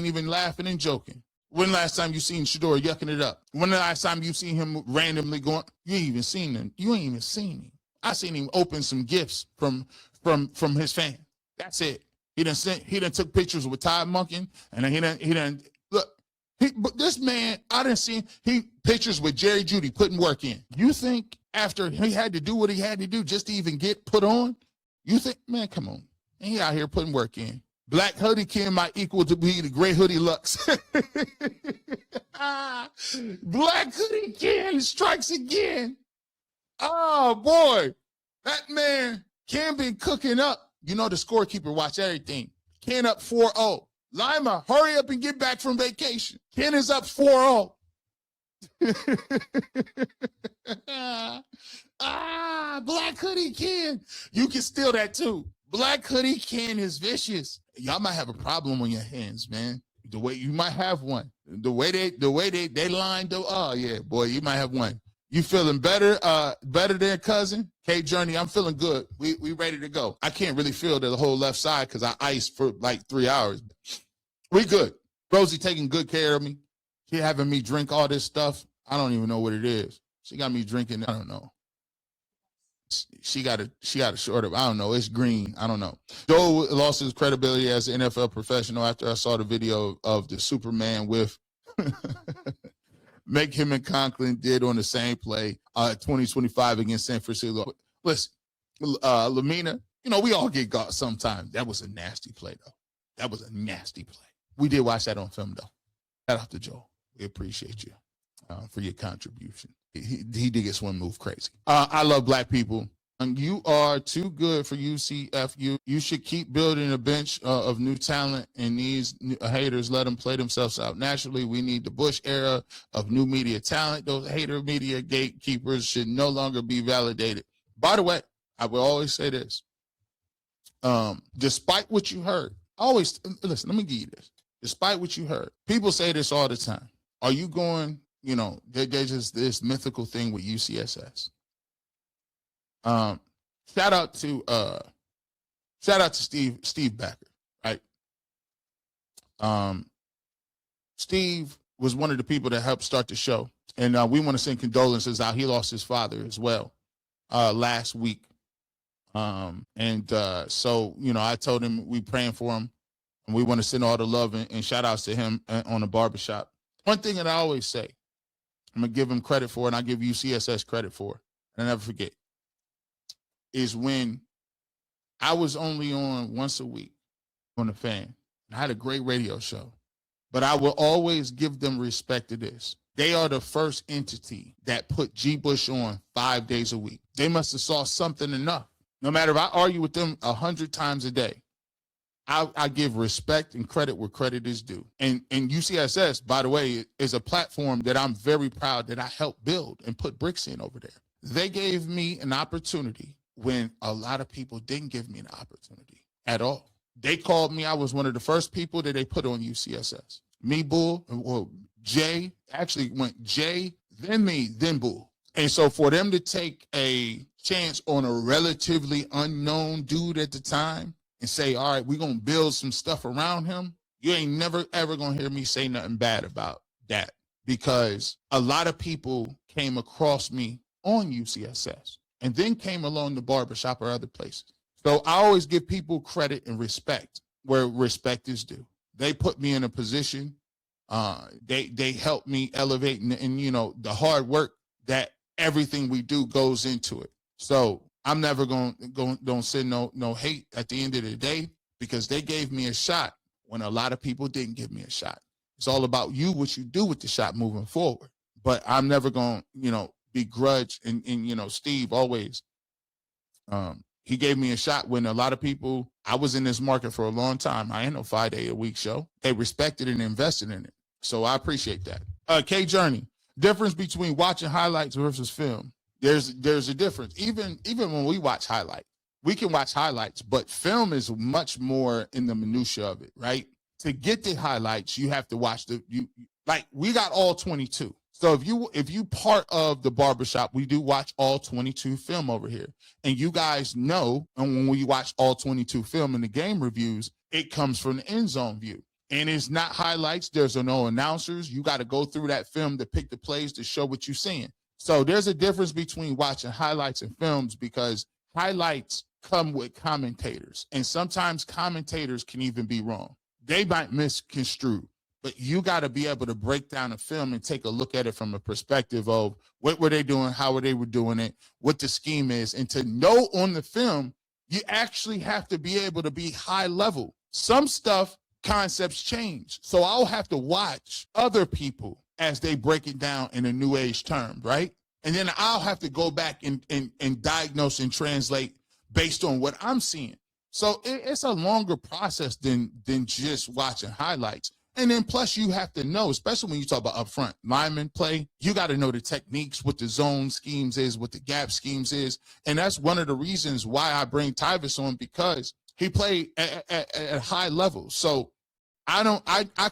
even laughing and joking. When last time you seen Shedeur yucking it up? When the last time you seen him randomly going? You ain't even seen him. You ain't even seen him. I seen him open some gifts from his fan. That's it. He done took pictures with Todd Monken, and then he done look. But this man, I didn't see pictures with Jerry Judy putting work in. You think after he had to do what he had to do just to even get put on, you think, man, come on. And he out here putting work in. Black Hoodie Ken might equal to be the Gray Hoodie Lux. Black Hoodie Ken strikes again. Oh, boy. That man, Ken been cooking up. You know the scorekeeper watch everything. Ken up 4-0. Lima, hurry up and get back from vacation. Ken is up 4-0. Black Hoodie Ken. You can steal that too. Black Hoodie Ken is vicious. Y'all might have a problem on your hands, man. The way you might have one. The way they lined up. Oh yeah, boy, you might have one. You feeling better than cousin? K Journey, I'm feeling good. We ready to go. I can't really feel the whole left side because I iced for like 3 hours. We good. Rosie taking good care of me. She having me drink all this stuff. I don't even know what it is. She got me drinking. I don't know. She got a short of, I don't know. It's green. I don't know. Joe lost his credibility as an NFL professional after I saw the video of the Superman with make him and Conklin did on the same play 2025 against San Francisco. Listen, Lamina, you know, we all get got sometimes. That was a nasty play, though. That was a nasty play. We did watch that on film, though. Shout out to Joe. We appreciate you for your contribution. He did get swim move crazy. I love black people. You are too good for UCF. You should keep building a bench of new talent, and these haters, let them play themselves out naturally. We need the Bush era of new media talent. Those hater media gatekeepers should no longer be validated. By the way, I will always say this. Despite what you heard, always, listen, let me give you this. Despite what you heard, people say this all the time. Are you going, you know, there's just this mythical thing with UCSS. Shout out to Steve Becker, right? Steve was one of the people that helped start the show, and we want to send condolences out. He lost his father as well last week. So, you know, I told him we praying for him, and we want to send all the love and shout outs to him on the barbershop. One thing that I always say, I'm going to give him credit for, and I give UCSS credit for, and I never forget, is when I was only on once a week on The Fan. I had a great radio show, but I will always give them respect to this. They are the first entity that put G. Bush on 5 days a week. They must have saw something enough. No matter if I argue with them 100 times a day, I give respect and credit where credit is due. And UCSS, by the way, is a platform that I'm very proud that I helped build and put bricks in over there. They gave me an opportunity when a lot of people didn't give me an opportunity at all. They called me. I was one of the first people that they put on UCSS. Me, Bull, well, Jay, actually went Jay, then me, then Bull. And so for them to take a chance on a relatively unknown dude at the time and say, all right, we're going to build some stuff around him, you ain't never, ever going to hear me say nothing bad about that, because a lot of people came across me on UCSS and then came along the barbershop or other places. So I always give people credit and respect where respect is due. They put me in a position. They helped me elevate, and you know, the hard work that everything we do goes into it. So I'm never don't send no hate at the end of the day, because they gave me a shot when a lot of people didn't give me a shot. It's all about you, what you do with the shot moving forward. But I'm never going to, you know, begrudge. And you know, Steve always, he gave me a shot when a lot of people, I was in this market for a long time. I ain't no 5-day-a-week show. They respected and invested in it. So I appreciate that. K Journey, difference between watching highlights versus film. There's a difference. Even when we watch highlights, we can watch highlights, but film is much more in the minutia of it, right? To get the highlights, you have to watch we got all 22. So if you part of the barbershop, we do watch all 22 film over here. And you guys know, and when we watch all 22 film in the game reviews, it comes from the end zone view. And it's not highlights. There's no announcers. You got to go through that film to pick the plays to show what you're seeing. So there's a difference between watching highlights and films, because highlights come with commentators. And sometimes commentators can even be wrong. They might misconstrue, but you got to be able to break down a film and take a look at it from a perspective of what were they doing, how were they doing it, what the scheme is. And to know on the film, you actually have to be able to be high level. Some stuff, concepts change. So I'll have to watch other people as they break it down in a new age term, right? And then I'll have to go back and diagnose and translate based on what I'm seeing. So it's a longer process than just watching highlights. And then plus you have to know, especially when you talk about upfront lineman play, you got to know the techniques, what the zone schemes is, what the gap schemes is. And that's one of the reasons why I bring Tyvis on, because he played at high level. So I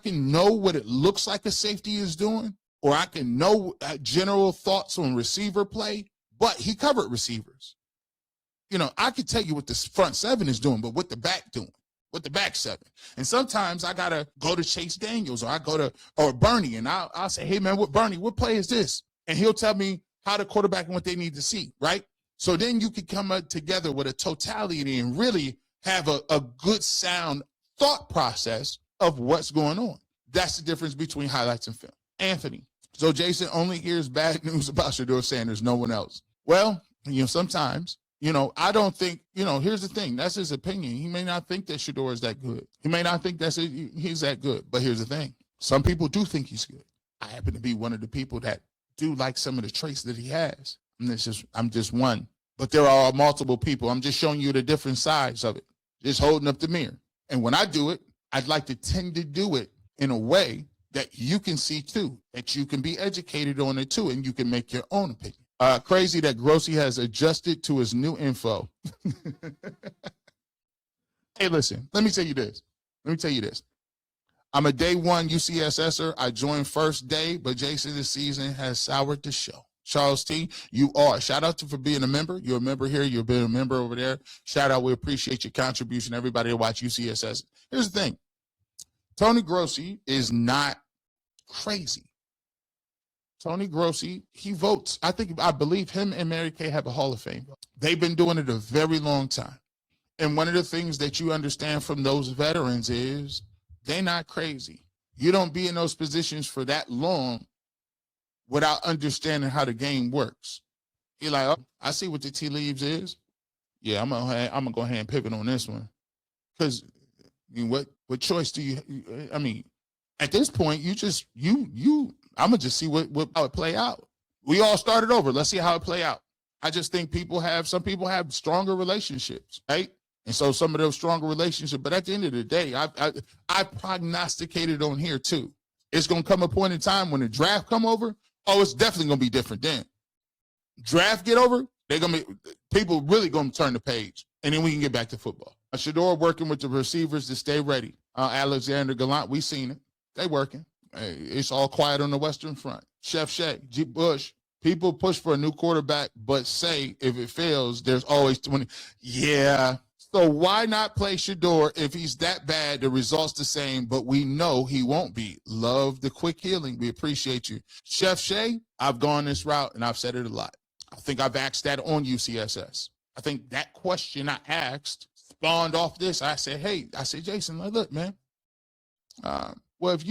can know what it looks like a safety is doing, or I can know general thoughts on receiver play, but he covered receivers. You know, I could tell you what the front seven is doing, but what the back doing, what the back seven. And sometimes I got to go to Chase Daniels, or I go to, or Bernie, and I'll say, hey man, what play is this? And he'll tell me how the quarterback and what they need to see, right? So then you can come up together with a totality and really have a good sound thought process of what's going on. That's the difference between highlights and film. Anthony. So Jason only hears bad news about Shadeur Sanders, no one else. Well, sometimes, I don't think, here's the thing. That's his opinion. He may not think that Shedeur is that good. He may not think he's that good. But here's the thing. Some people do think he's good. I happen to be one of the people that do like some of the traits that he has. And I'm just one. But there are multiple people. I'm just showing you the different sides of it. Just holding up the mirror. And when I do it, I'd like to tend to do it in a way that you can see too, that you can be educated on it too, and you can make your own opinion. Crazy that Grossi has adjusted to his new info. Hey, listen, let me tell you this. I'm a day one UCSSer. I joined first day, but Jason, this season has soured the show. Charles T, you are. Shout out for being a member. You're a member here. You've been a member over there. Shout out. We appreciate your contribution. Everybody who watch UCSS. Here's the thing. Tony Grossi is not crazy. Tony Grossi, he votes. I believe him and Mary Kay have a Hall of Fame. They've been doing it a very long time. And one of the things that you understand from those veterans is they're not crazy. You don't be in those positions for that long without understanding how the game works. You're like, oh, I see what the tea leaves is. Yeah, I'm gonna go ahead and pivot on this one. Because what choice do you, at this point, I'm gonna just see how it play out. We all started over. Let's see how it play out. I just think some people have stronger relationships, right? And so some of those stronger relationships, but at the end of the day, I prognosticated on here too. It's gonna come a point in time when the draft come over. Oh, it's definitely gonna be different then. Draft get over, people really gonna turn the page, and then we can get back to football. Shedeur working with the receivers to stay ready. Alexander Gallant, we seen it. They working. It's all quiet on the Western Front. Chef Shay, G. Bush, people push for a new quarterback, but say if it fails, there's always 20. Yeah. So why not play Shedeur if he's that bad? The result's the same, but we know he won't be. Love the quick healing. We appreciate you. Chef Shay, I've gone this route, and I've said it a lot. I think I've asked that on UCSS. I think that question I asked spawned off this. I said, Jason, look, man. Well, if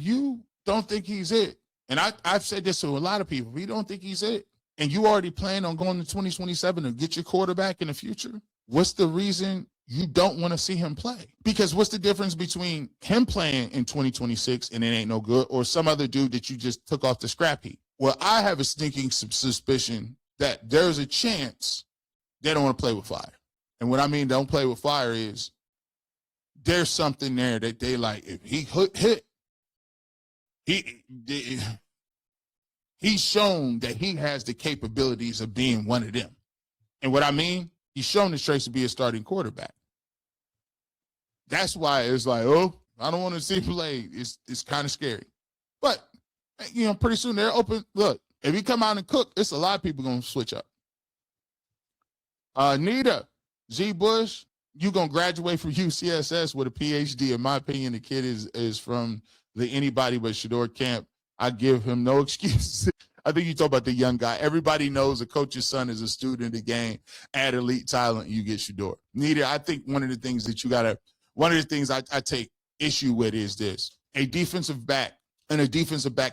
you don't think he's it, and I've said this to a lot of people, if you don't think he's it, and you already plan on going to 2027 to get your quarterback in the future, what's the reason you don't want to see him play? Because what's the difference between him playing in 2026 and it ain't no good, or some other dude that you just took off the scrap heap? Well, I have a sneaking suspicion that there's a chance they don't want to play with fire. And what I mean don't play with fire is there's something there that they like. If he hit, he's shown that he has the capabilities of being one of them. And what I mean, he's shown his traits to be a starting quarterback. That's why it's like, oh, I don't want to see him play. It's kind of scary. But, pretty soon they're open. Look, if he come out and cook, it's a lot of people going to switch up. Nita, G. Bush, you going to graduate from UCSS with a PhD. In my opinion, the kid is from the anybody but Shedeur camp. I give him no excuse. I think you talk about the young guy. Everybody knows a coach's son is a student of the game. Add elite talent, you get Shedeur. I think one of the things I take issue with is this. A defensive back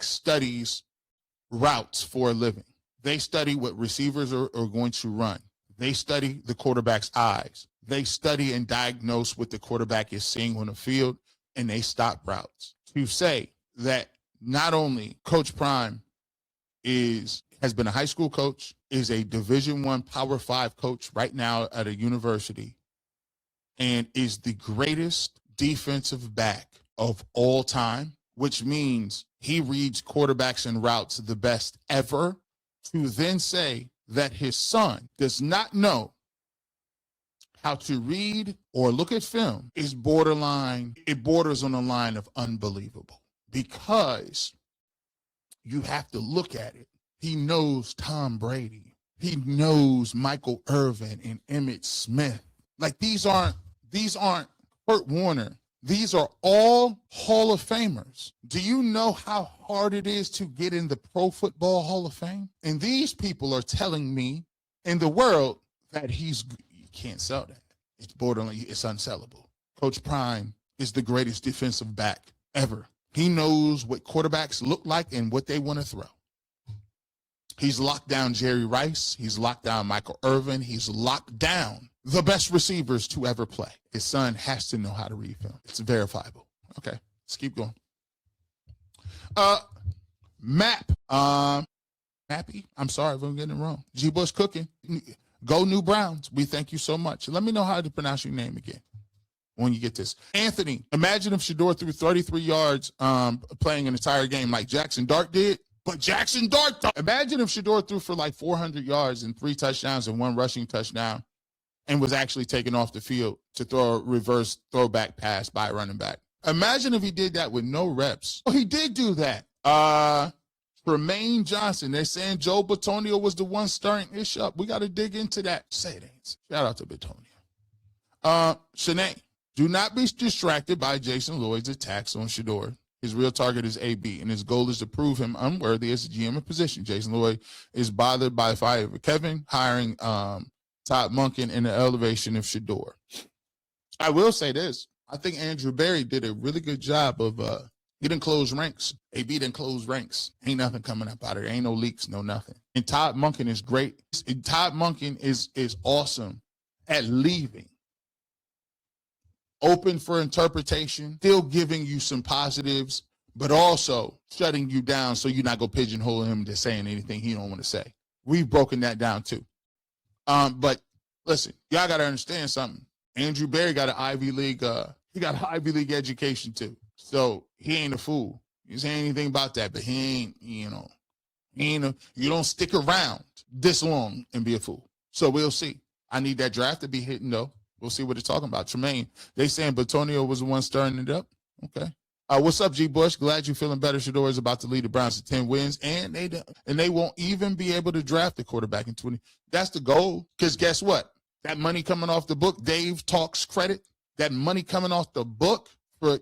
studies routes for a living. They study what receivers are going to run. They study the quarterback's eyes. They study and diagnose what the quarterback is seeing on the field, and they stop routes. To say that not only Coach Prime has been a high school coach, is a Division I Power 5 coach right now at a university, and is the greatest defensive back of all time, which means he reads quarterbacks and routes the best ever, to then say that his son does not know how to read or look at film is borderline. It borders on the line of unbelievable, because you have to look at it. He knows Tom Brady. He knows Michael Irvin and Emmitt Smith. Like, these aren't Kurt Warner. These are all Hall of Famers. Do you know how hard it is to get in the Pro Football Hall of Fame? And these people are telling me in the world that you can't sell that. It's borderline, it's unsellable. Coach Prime is the greatest defensive back ever. He knows what quarterbacks look like and what they want to throw. He's locked down Jerry Rice. He's locked down Michael Irvin. He's locked down the best receivers to ever play. His son has to know how to read film. It's verifiable. Okay, let's keep going. Mappy, I'm sorry if I'm getting it wrong. G. Bush cooking. Go New Browns. We thank you so much. Let me know how to pronounce your name again when you get this. Anthony, imagine if Shedeur threw 33 yards playing an entire game like Jackson Dart did. But Jackson Dart, imagine if Shedeur threw for like 400 yards and 3 touchdowns and 1 rushing touchdown and was actually taken off the field to throw a reverse throwback pass by a running back. Imagine if he did that with no reps. Oh, he did do that. Tremaine Johnson, they're saying Joe Bitonio was the one stirring ish up. We got to dig into that. Say it ain't. Shout out to Bitonio. Shanae, do not be distracted by Jason Lloyd's attacks on Shedeur. His real target is AB, and his goal is to prove him unworthy as a GM of position. Jason Lloyd is bothered by the fire of Kevin hiring Todd Monken in the elevation of Shedeur. I will say this. I think Andrew Berry did a really good job of he didn't close ranks. AB didn't close ranks. Ain't nothing coming up out of there. Ain't no leaks, no nothing. And Todd Monken is great. And Todd Monken is awesome at leaving open for interpretation, still giving you some positives, but also shutting you down so you're not going to pigeonhole him to saying anything he don't want to say. We've broken that down too. But listen, y'all got to understand something. Andrew Berry got an Ivy League, he got an Ivy League education too. So he ain't a fool. You say anything about that, but he ain't, you don't stick around this long and be a fool. So we'll see. I need that draft to be hitting though. We'll see what they're talking about. Tremaine, they saying Bitonio was the one stirring it up. Okay. What's up, G. Bush? Glad you're feeling better. Shedeur is about to lead the Browns to 10 wins, and they won't even be able to draft the quarterback in 20. That's the goal. Because guess what? That money coming off the book, Dave talks credit. That money coming off the book for,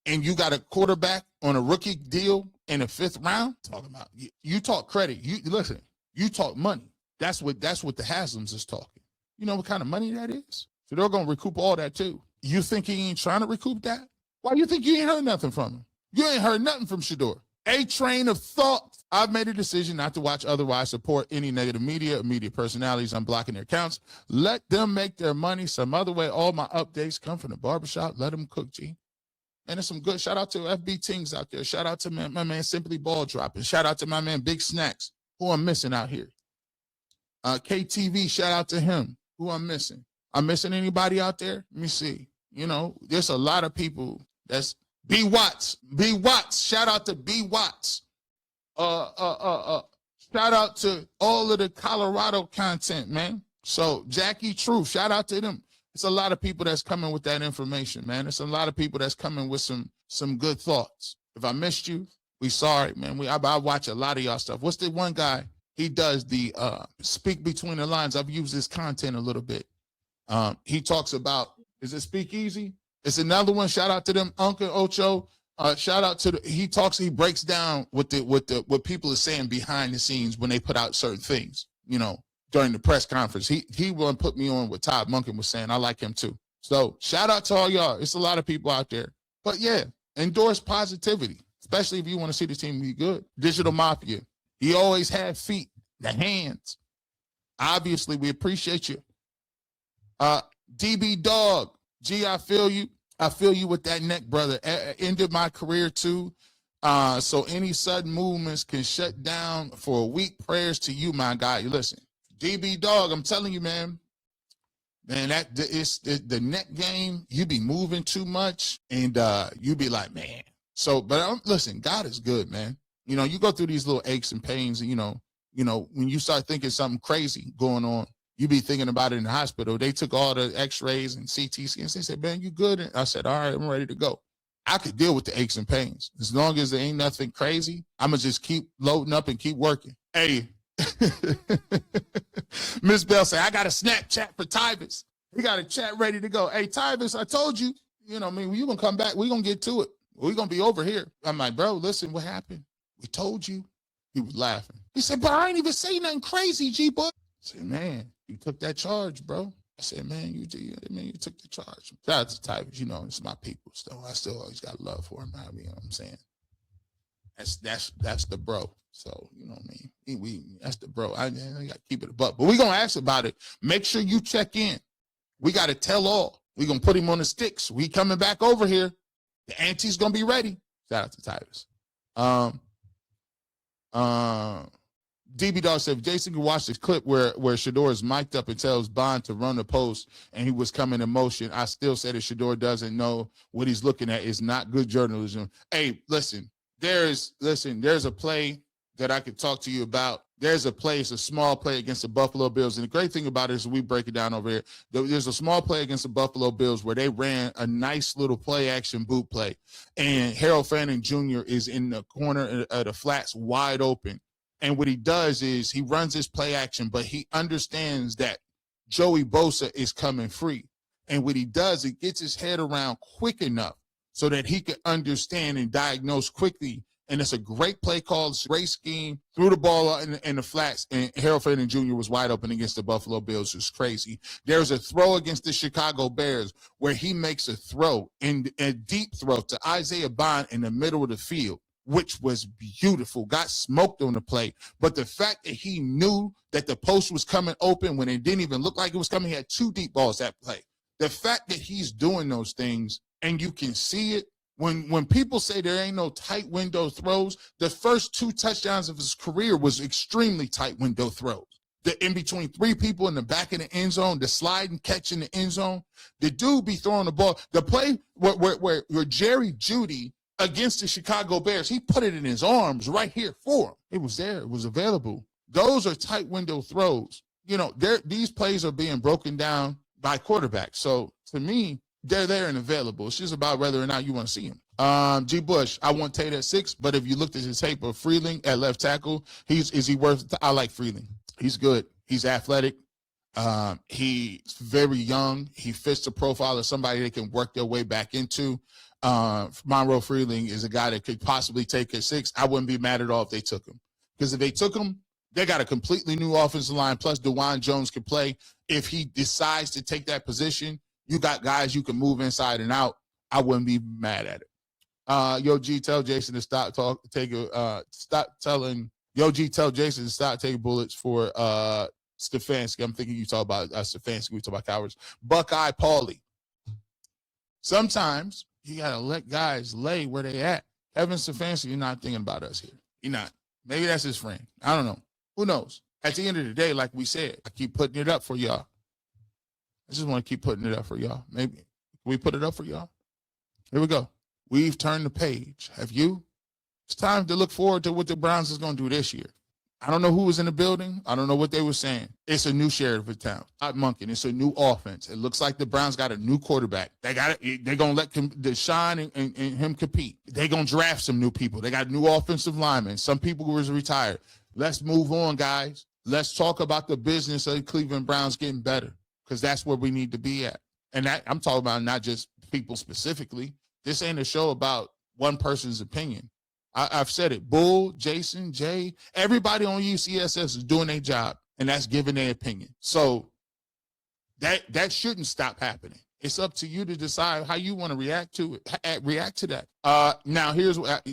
and you got a quarterback on a rookie deal in the 5th round. Talking about you talk credit. You talk money. That's what the Haslam's is talking. You know what kind of money that is? So they're going to recoup all that too. You think he ain't trying to recoup that? Why you think you ain't heard nothing from him? You ain't heard nothing from Shedeur. A train of thought. I've made a decision not to watch otherwise support any negative media or media personalities. I'm blocking their accounts. Let them make their money some other way. All my updates come from the barbershop. Let them cook, G. And there's some good. Shout out to FB Tings out there. Shout out to my man Simply Ball Dropping. Shout out to my man Big Snacks, who I'm missing out here. KTV, shout out to him, who I'm missing. I'm missing anybody out there? Let me see. There's a lot of people. That's B Watts. B Watts. Shout out to B Watts. Shout out to all of the Colorado content, man. So Jackie Truth, shout out to them. It's a lot of people that's coming with that information, man. It's a lot of people that's coming with some good thoughts. If I missed you, we sorry, man. I watch a lot of y'all stuff. What's the one guy? He does the speak between the lines. I've used his content a little bit. He talks about, is it Speakeasy? It's another one. Shout out to them, Uncle Ocho. Shout out to he breaks down what people are saying behind the scenes when they put out certain things, during the press conference. He will put me on what Todd Monken was saying. I like him too. So shout out to all y'all. It's a lot of people out there. But yeah, endorse positivity, especially if you want to see the team be good. Digital Mafia. He always had feet, the hands. Obviously, we appreciate you. DB Dog. G, I feel you. I feel you with that neck, brother. Ended my career too. So any sudden movements can shut down for a week. Prayers to you, my guy. You listen, DB Dog, I'm telling you, man, it's the neck game. You be moving too much and you be like, man. So, but listen, God is good, man. You go through these little aches and pains and, when you start thinking something crazy going on, you be thinking about it in the hospital. They took all the x-rays and CT scans. They said, man, you good? And I said, all right, I'm ready to go. I could deal with the aches and pains. As long as there ain't nothing crazy, I'm going to just keep loading up and keep working. Hey, Miss Bell said, I got a Snapchat for Tyvis. He got a chat ready to go. Hey, Tyvis, I told you, you're going to come back. We're going to get to it. We're going to be over here. I'm like, bro, listen, what happened? We told you. He was laughing. He said, but I ain't even say nothing crazy, G-boy. I said, man, you took that charge, bro. I said, man, you took the charge. Shout out to Tyvis, it's my people. So I still always got love for him. You know what I'm saying? That's the bro. So, you know what I mean? That's the bro. I got to keep it above. But we're going to ask about it. Make sure you check in. We got to tell all. We're going to put him on the sticks. We coming back over here. The auntie's going to be ready. Shout out to Tyvis. DB Dog said, if Jason could watch this clip where Shedeur is mic'd up and tells Bond to run the post and he was coming in motion, I still say that Shedeur doesn't know what he's looking at. It's not good journalism. Hey, listen, there's a play that I could talk to you about. There's a play, it's a small play against the Buffalo Bills. And the great thing about it is we break it down over here. There's a small play against the Buffalo Bills where they ran a nice little play action boot play. And Harold Fanning Jr. is in the corner of the flats wide open. And what he does is he runs his play action, but he understands that Joey Bosa is coming free. And what he does, he gets his head around quick enough so that he can understand and diagnose quickly. And it's a great play call. It's a great scheme. Threw the ball out in the flats, and Harold Fanning Jr. was wide open against the Buffalo Bills. It was crazy. There's a throw against the Chicago Bears where he makes a throw, a deep throw to Isaiah Bond in the middle of the field, which was beautiful. Got smoked on the play. But the fact that he knew that the post was coming open when it didn't even look like it was coming, he had two deep balls that play. The fact that he's doing those things and you can see it, when people say there ain't no tight window throws, the first two touchdowns of his career was extremely tight window throws. The in between three people in the back of the end zone, the sliding catch in the end zone, the dude be throwing the ball. The play where Jerry Jeudy against the Chicago Bears, he put it in his arms right here for him. It was there. It was available. Those are tight window throws. These plays are being broken down by quarterbacks. So to me, they're there and available. It's just about whether or not you want to see him. G. Bush, I want Tate at 6, but if you looked at his tape of Freeling at left tackle, is he worth I like Freeling. He's good. He's athletic. He's very young. He fits the profile of somebody they can work their way back into. Monroe Freeling is a guy that could possibly take at 6. I wouldn't be mad at all if they took him. Because if they took him, they got a completely new offensive line, plus DeJuan Jones can play. If he decides to take that position, you got guys you can move inside and out. I wouldn't be mad at it. Yo, G, tell Jason to stop telling Jason to stop taking bullets for Stefanski. I'm thinking you talk about Stefanski. We talk about cowards. Buckeye Paulie. Sometimes you got to let guys lay where they at. Evan Stefanski, you're not thinking about us here. You're not. Maybe that's his friend. I don't know. Who knows? At the end of the day, like we said, I keep putting it up for y'all. I just want to keep putting it up for y'all. Maybe we put it up for y'all. Here we go. We've turned the page. Have you? It's time to look forward to what the Browns is going to do this year. I don't know who was in the building. I don't know what they were saying. It's a new sheriff of town. Todd Monken. It's a new offense. It looks like the Browns got a new quarterback. They're going to let Deshaun and him compete. They're going to draft some new people. They got new offensive linemen. Some people who was retired. Let's move on, guys. Let's talk about the business of the Cleveland Browns getting better, because that's where we need to be at. And that I'm talking about not just people specifically. This ain't a show about one person's opinion. I've said it. Bull, Jason, Jay, everybody on UCSS is doing their job, and that's giving their opinion. So that shouldn't stop happening. It's up to you to decide how you want to react to it. React to that. Now here's what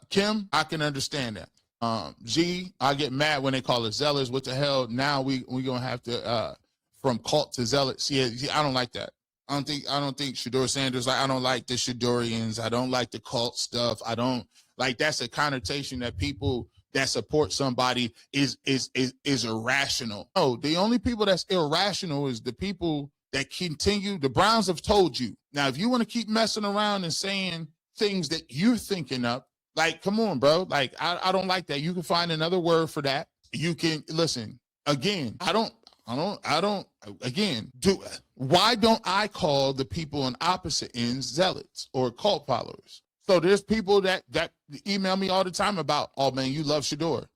Kim, I can understand that. G, I get mad when they call us zealots. What the hell? Now we gonna have to from cult to zealot. See, I don't like that. I don't think Shadeur Sanders. I don't like the Shedeurians. I don't like the cult stuff. I don't like, that's a connotation that people that support somebody is irrational. No, the only people that's irrational is the people that continue. The Browns have told you. Now, if you want to keep messing around and saying things that you're thinking up, like, come on, bro. Like, I don't like that. You can find another word for that. You can listen again. Why don't I call the people on opposite ends zealots or cult followers? So there's people that email me all the time about, oh man, you love Shedeur.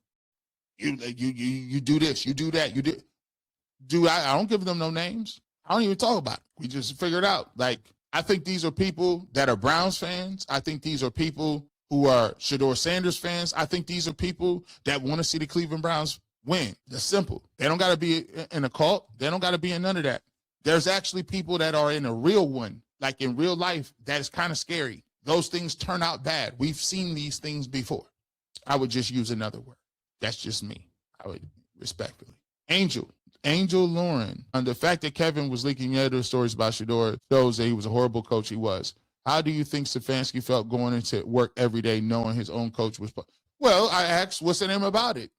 You do this, you do that, you do. I don't give them no names. I don't even talk about it. We just figure it out. Like, I think these are people that are Browns fans. I think these are people who are Shadeur Sanders fans. I think these are people that want to see the Cleveland Browns win. That's simple. They don't got to be in a cult. They don't got to be in none of that. There's actually people that are in a real one, like in real life, that is kind of scary. Those things turn out bad. We've seen these things before. I would just use another word. That's just me. I would respectfully. Angel Lauren. And the fact that Kevin was leaking other stories about Shedeur shows that he was a horrible coach. He was. How do you think Stefanski felt going into work every day knowing his own coach was? Well, I asked, what's the name about it?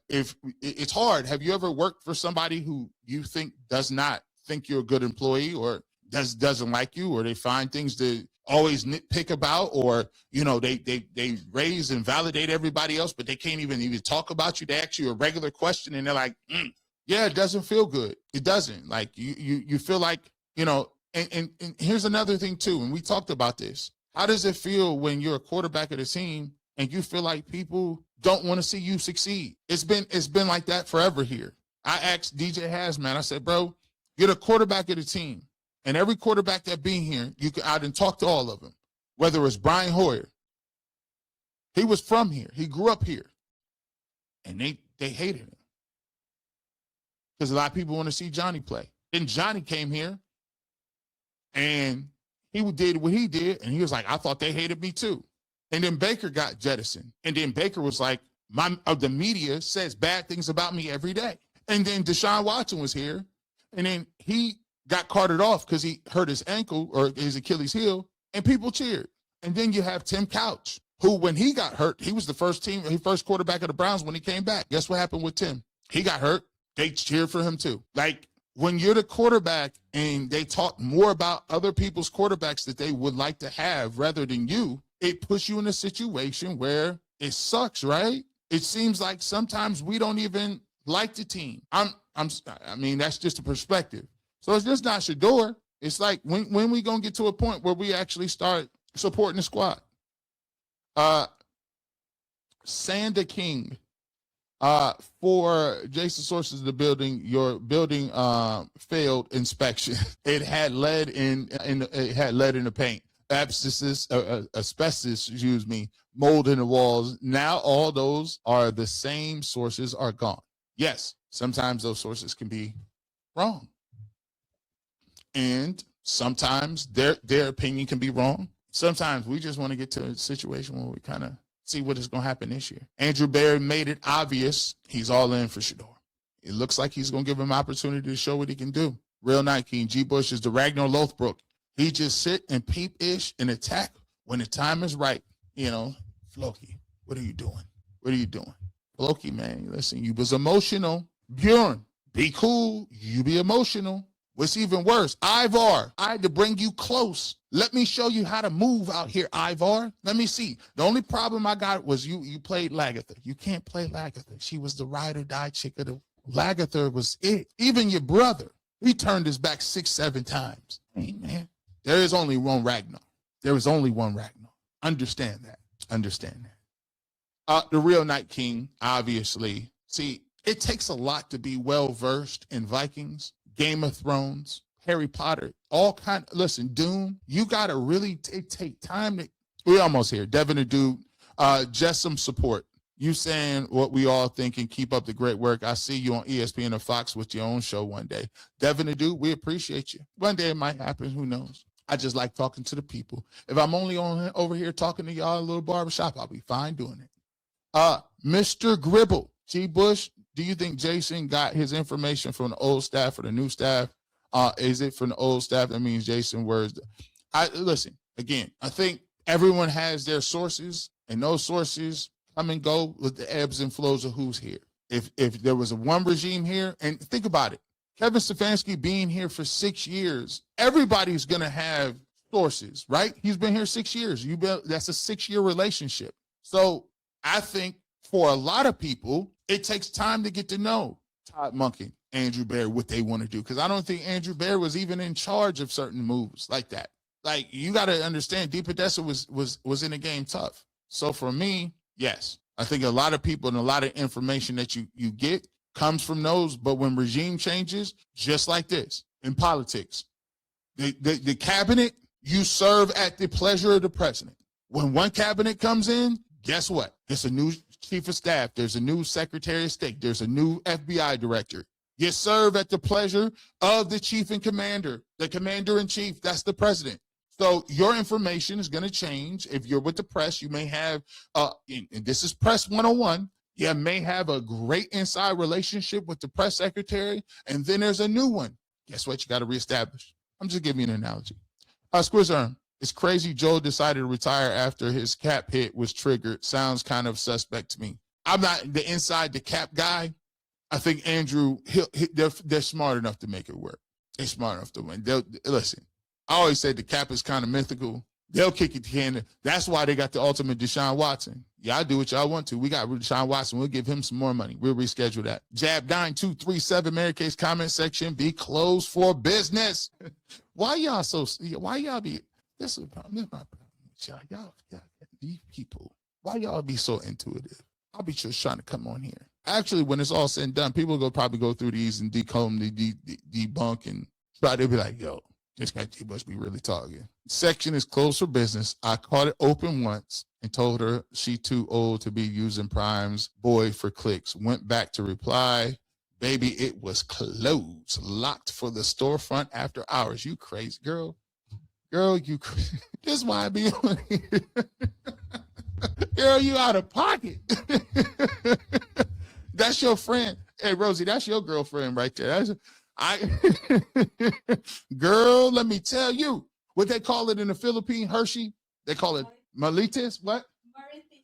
If it's hard. Have you ever worked for somebody who you think does not think you're a good employee, or doesn't like you, or they find things to always nitpick about, or they raise and validate everybody else, but they can't even talk about you? They ask you a regular question and they're like, yeah, it doesn't feel good. It doesn't. Like you feel like, and here's another thing too, and we talked about this. How does it feel when you're a quarterback of the team and you feel like people don't want to see you succeed? It's been like that forever here. I asked DJ Hazman, I said, bro, you're the quarterback of the team. And every quarterback that been here, I didn't talk to all of them. Whether it's Brian Hoyer, he was from here. He grew up here. And they hated him. Because a lot of people want to see Johnny play. Then Johnny came here and he did what he did. And he was like, I thought they hated me too. And then Baker got jettisoned. And then Baker was like, the media says bad things about me every day. And then Deshaun Watson was here. And then he got carted off because he hurt his ankle or his Achilles heel, and people cheered. And then you have Tim Couch, who, when he got hurt, he was the first quarterback of the Browns when he came back. Guess what happened with Tim? He got hurt. They cheered for him too. Like, when you're the quarterback and they talk more about other people's quarterbacks that they would like to have rather than you, it puts you in a situation where it sucks, right? It seems like sometimes we don't even like the team. I mean, that's just a perspective. So it's just not Shedeur. It's like, when we gonna get to a point where we actually start supporting the squad? Sanda King, for Jason Sources of the building, your building failed inspection. It had lead in the paint. Asbestos, mold in the walls. Now all those are the same sources are gone. Yes, sometimes those sources can be wrong. And sometimes their opinion can be wrong. Sometimes we just want to get to a situation where we kind of see what is going to happen this year. Andrew Barry made it obvious he's all in for Shedeur. It looks like he's going to give him opportunity to show what he can do. Real Night King, G. Bush is the Ragnar Lothbrok. He just sit and peep-ish and attack when the time is right. Floki, what are you doing? What are you doing? Floki, man, listen, you was emotional. Bjorn, be cool. You be emotional. What's even worse, Ivar, I had to bring you close. Let me show you how to move out here, Ivar. Let me see. The only problem I got was you played Lagatha. You can't play Lagatha. She was the ride or die chick of the Lagatha was it. Even your brother, he turned his back 6-7 times. Hey, man, there is only one Ragnar. There is only one Ragnar. Understand that. Understand that. The Real Night King, obviously. See, it takes a lot to be well-versed in Vikings, Game of Thrones, Harry Potter, all kind. Listen, Doom, you got to really take time to. We almost here. Devin the Dude, just some support. You saying what we all think and keep up the great work. I see you on ESPN and Fox with your own show one day. Devin the Dude, we appreciate you. One day it might happen. Who knows? I just like talking to the people. If I'm only over here talking to y'all a little barbershop, I'll be fine doing it. Mr. Gribble, G. Bush, do you think Jason got his information from the old staff or the new staff? Is it from the old staff? That means Jason words. Listen, again, I think everyone has their sources, and those sources come and go with the ebbs and flows of who's here. If there was a one regime here, and think about it, Kevin Stefanski being here for 6 years, everybody's going to have sources, right? He's been here 6 years. That's a 6-year relationship. So I think for a lot of people, it takes time to get to know Todd Monken, Andrew Bear, what they want to do. Because I don't think Andrew Bear was even in charge of certain moves like that. Like, you got to understand, DePodesta was in the game tough. So for me, yes, I think a lot of people and a lot of information that you get comes from those. But when regime changes, just like this in politics, the cabinet, you serve at the pleasure of the president. When one cabinet comes in, guess what? It's a new chief of staff. There's a new secretary of state. There's a new FBI director. You serve at the pleasure of the chief and commander, the commander in chief. That's the president. So your information is going to change. If you're with the press, you may have, and this is press 101, you may have a great inside relationship with the press secretary, and then there's a new one. Guess what? You got to reestablish. I'm just giving you an analogy. Squizarm, it's crazy Joe decided to retire after his cap hit was triggered. Sounds kind of suspect to me. I'm not the inside the cap guy. I think Andrew, they're smart enough to make it work. They're smart enough to win. Listen. I always said the cap is kind of mythical. They'll kick it to Canada. That's why they got the ultimate Deshaun Watson. Y'all do what y'all want to. We got Deshaun Watson. We'll give him some more money. We'll reschedule that. Jab 9237, Mary Kay's comment section be closed for business. Why y'all be, this is my problem. Y'all, these people, why y'all be so intuitive? I'll be just trying to come on here. Actually, when it's all said and done, people will probably go through these and decomb, debunk, and try to be like, yo, this guy G must be really talking. Section is closed for business. I caught it open once and told her she too old to be using Prime's boy for clicks. Went back to reply, baby, it was closed, locked for the storefront after hours. You crazy girl. Girl, you crazy. This is why I be on here. Girl, you out of pocket. That's your friend. Hey, Rosie, that's your girlfriend right there. Girl, let me tell you what they call it in the Philippines, Hershey. They call it Maritas. What?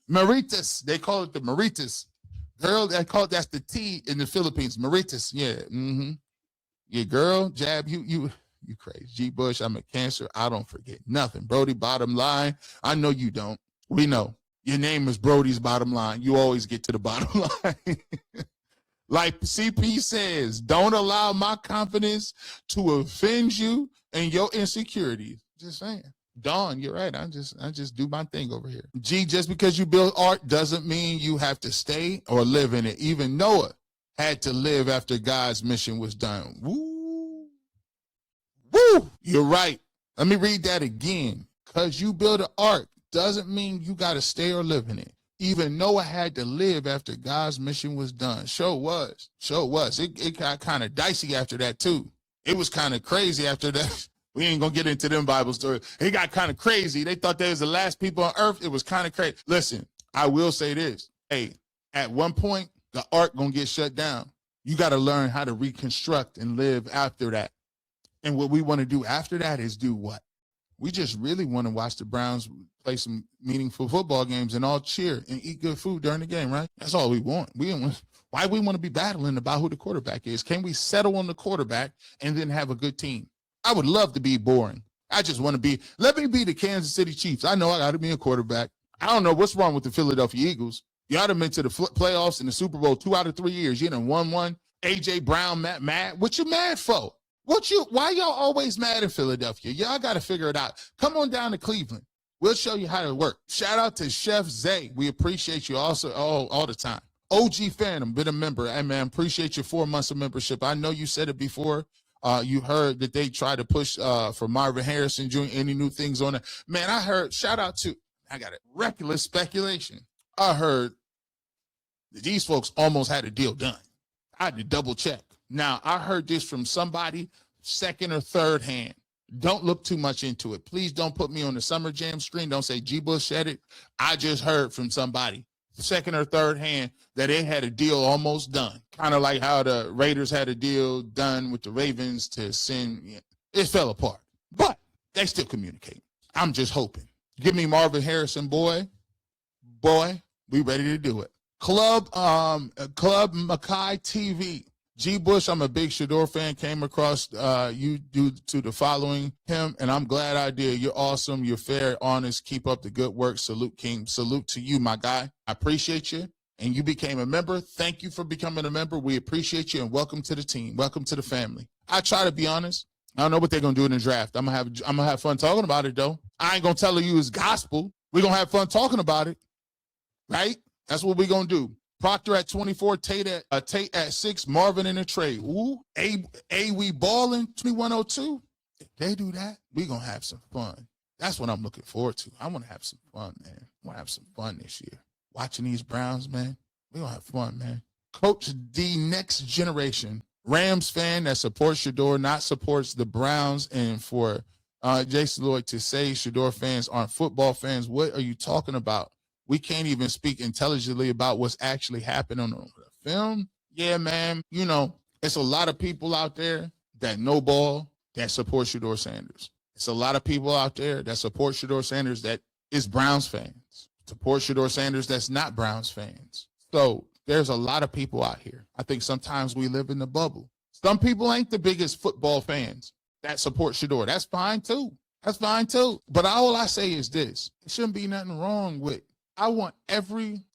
Maritas. They call it the Maritas. Girl, that's the T in the Philippines. Maritas. Yeah. Mm-hmm. Yeah, girl, Jab, you crazy. G Bush, I'm a Cancer. I don't forget nothing. Brody, bottom line. I know you don't. We know. Your name is Brody's bottom line. You always get to the bottom line. Like CP says, don't allow my confidence to offend you and your insecurities. Just saying. Dawn, you're right. I just do my thing over here. G, just because you build art doesn't mean you have to stay or live in it. Even Noah had to live after God's mission was done. Woo. Woo. You're right. Let me read that again. Because you build an ark doesn't mean you got to stay or live in it. Even Noah had to live after God's mission was done. Sure was. It got kind of dicey after that, too. It was kind of crazy after that. We ain't going to get into them Bible stories. It got kind of crazy. They thought they was the last people on earth. It was kind of crazy. Listen, I will say this. Hey, at one point, the ark going to get shut down. You got to learn how to reconstruct and live after that. And what we want to do after that is do what? We just really want to watch the Browns play some meaningful football games and all cheer and eat good food during the game, right? That's all we want. Why we want to be battling about who the quarterback is? Can we settle on the quarterback and then have a good team? I would love to be boring. I just want to let me be the Kansas City Chiefs. I know I got to be a quarterback. I don't know what's wrong with the Philadelphia Eagles. Y'all done been to the playoffs in the Super Bowl 2 out of 3 years. You done won one. A.J. Brown mad. What you mad for? Why y'all always mad in Philadelphia? Y'all got to figure it out. Come on down to Cleveland. We'll show you how to work. Shout out to Chef Zay. We appreciate you also all the time. OG Phantom, been a member. Hey, man, appreciate your 4 months of membership. I know you said it before. You heard that they tried to push for Marvin Harrison Jr. Any new things on it? Man, I heard, shout out to, I got it, reckless speculation. I heard that these folks almost had a deal done. I had to double check. Now, I heard this from somebody second or third hand. Don't look too much into it. Please don't put me on the Summer Jam screen. Don't say G. Bush said it. I just heard from somebody second or third hand that they had a deal almost done. Kind of like how the Raiders had a deal done with the Ravens to send. It fell apart. But they still communicate. I'm just hoping. Give me Marvin Harrison, boy, we ready to do it. Club Mackay TV. G. Bush, I'm a big Shedeur fan. Came across you due to the following him, and I'm glad I did. You're awesome. You're fair, honest. Keep up the good work. Salute, King. Salute to you, my guy. I appreciate you. And you became a member. Thank you for becoming a member. We appreciate you, and welcome to the team. Welcome to the family. I try to be honest. I don't know what they're gonna do in the draft. I'm gonna have fun talking about it though. I ain't gonna tell you it's gospel. We're gonna have fun talking about it, right? That's what we're gonna do. Proctor at 24, Tate at 6, Marvin in the trade. Ooh, we balling 2102. If they do that, we're going to have some fun. That's what I'm looking forward to. I want to have some fun, man. I want to have some fun this year. Watching these Browns, man, we're going to have fun, man. Coach the next generation. Rams fan that supports Shedeur, not supports the Browns. And for Jason Lloyd to say Shedeur fans aren't football fans, what are you talking about? We can't even speak intelligently about what's actually happening on the film. Yeah, man. You know, it's a lot of people out there that know ball that support Shadeur Sanders. It's a lot of people out there that support Shadeur Sanders that is Browns fans. Support Shadeur Sanders that's not Browns fans. So there's a lot of people out here. I think sometimes we live in the bubble. Some people ain't the biggest football fans that support Shadeur. That's fine too. That's fine too. But all I say is this. It shouldn't be nothing wrong with I want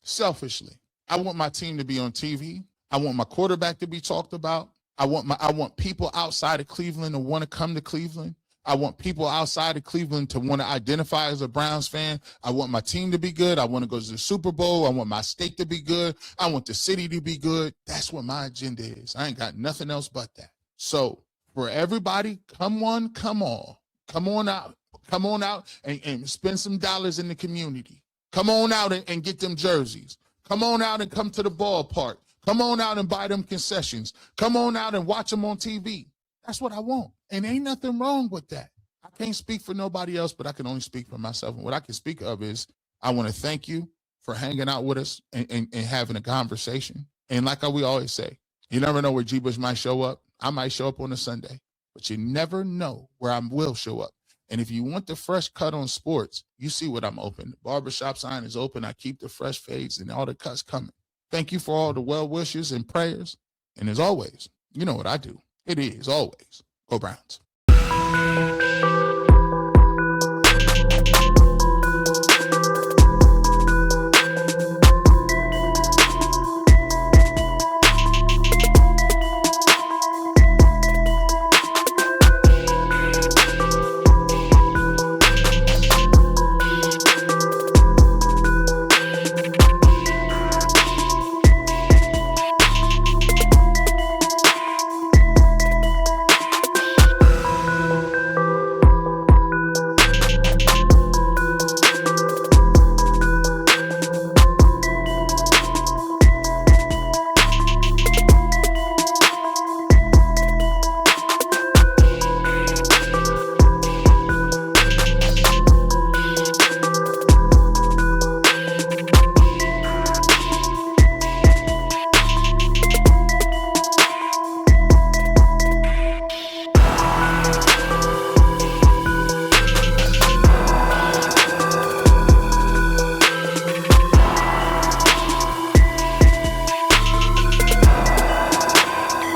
selfishly, I want my team to be on TV. I want my quarterback to be talked about. I want people outside of Cleveland to want to come to Cleveland. I want people outside of Cleveland to want to identify as a Browns fan. I want my team to be good. I want to go to the Super Bowl. I want my state to be good. I want the city to be good. That's what my agenda is. I ain't got nothing else but that. So for everybody, come on, come all. Come on out. Come on out and spend some dollars in the community. Come on out and get them jerseys. Come on out and come to the ballpark. Come on out and buy them concessions. Come on out and watch them on TV. That's what I want. And ain't nothing wrong with that. I can't speak for nobody else, but I can only speak for myself. And what I can speak of is I want to thank you for hanging out with us and having a conversation. And like we always say, you never know where G. Bush might show up. I might show up on a Sunday, but you never know where I will show up. And if you want the fresh cut on sports, you see what I'm open. The barbershop sign is open. I keep the fresh fades and all the cuts coming. Thank you for all the well wishes and prayers. And as always, you know what I do. It is always go Browns.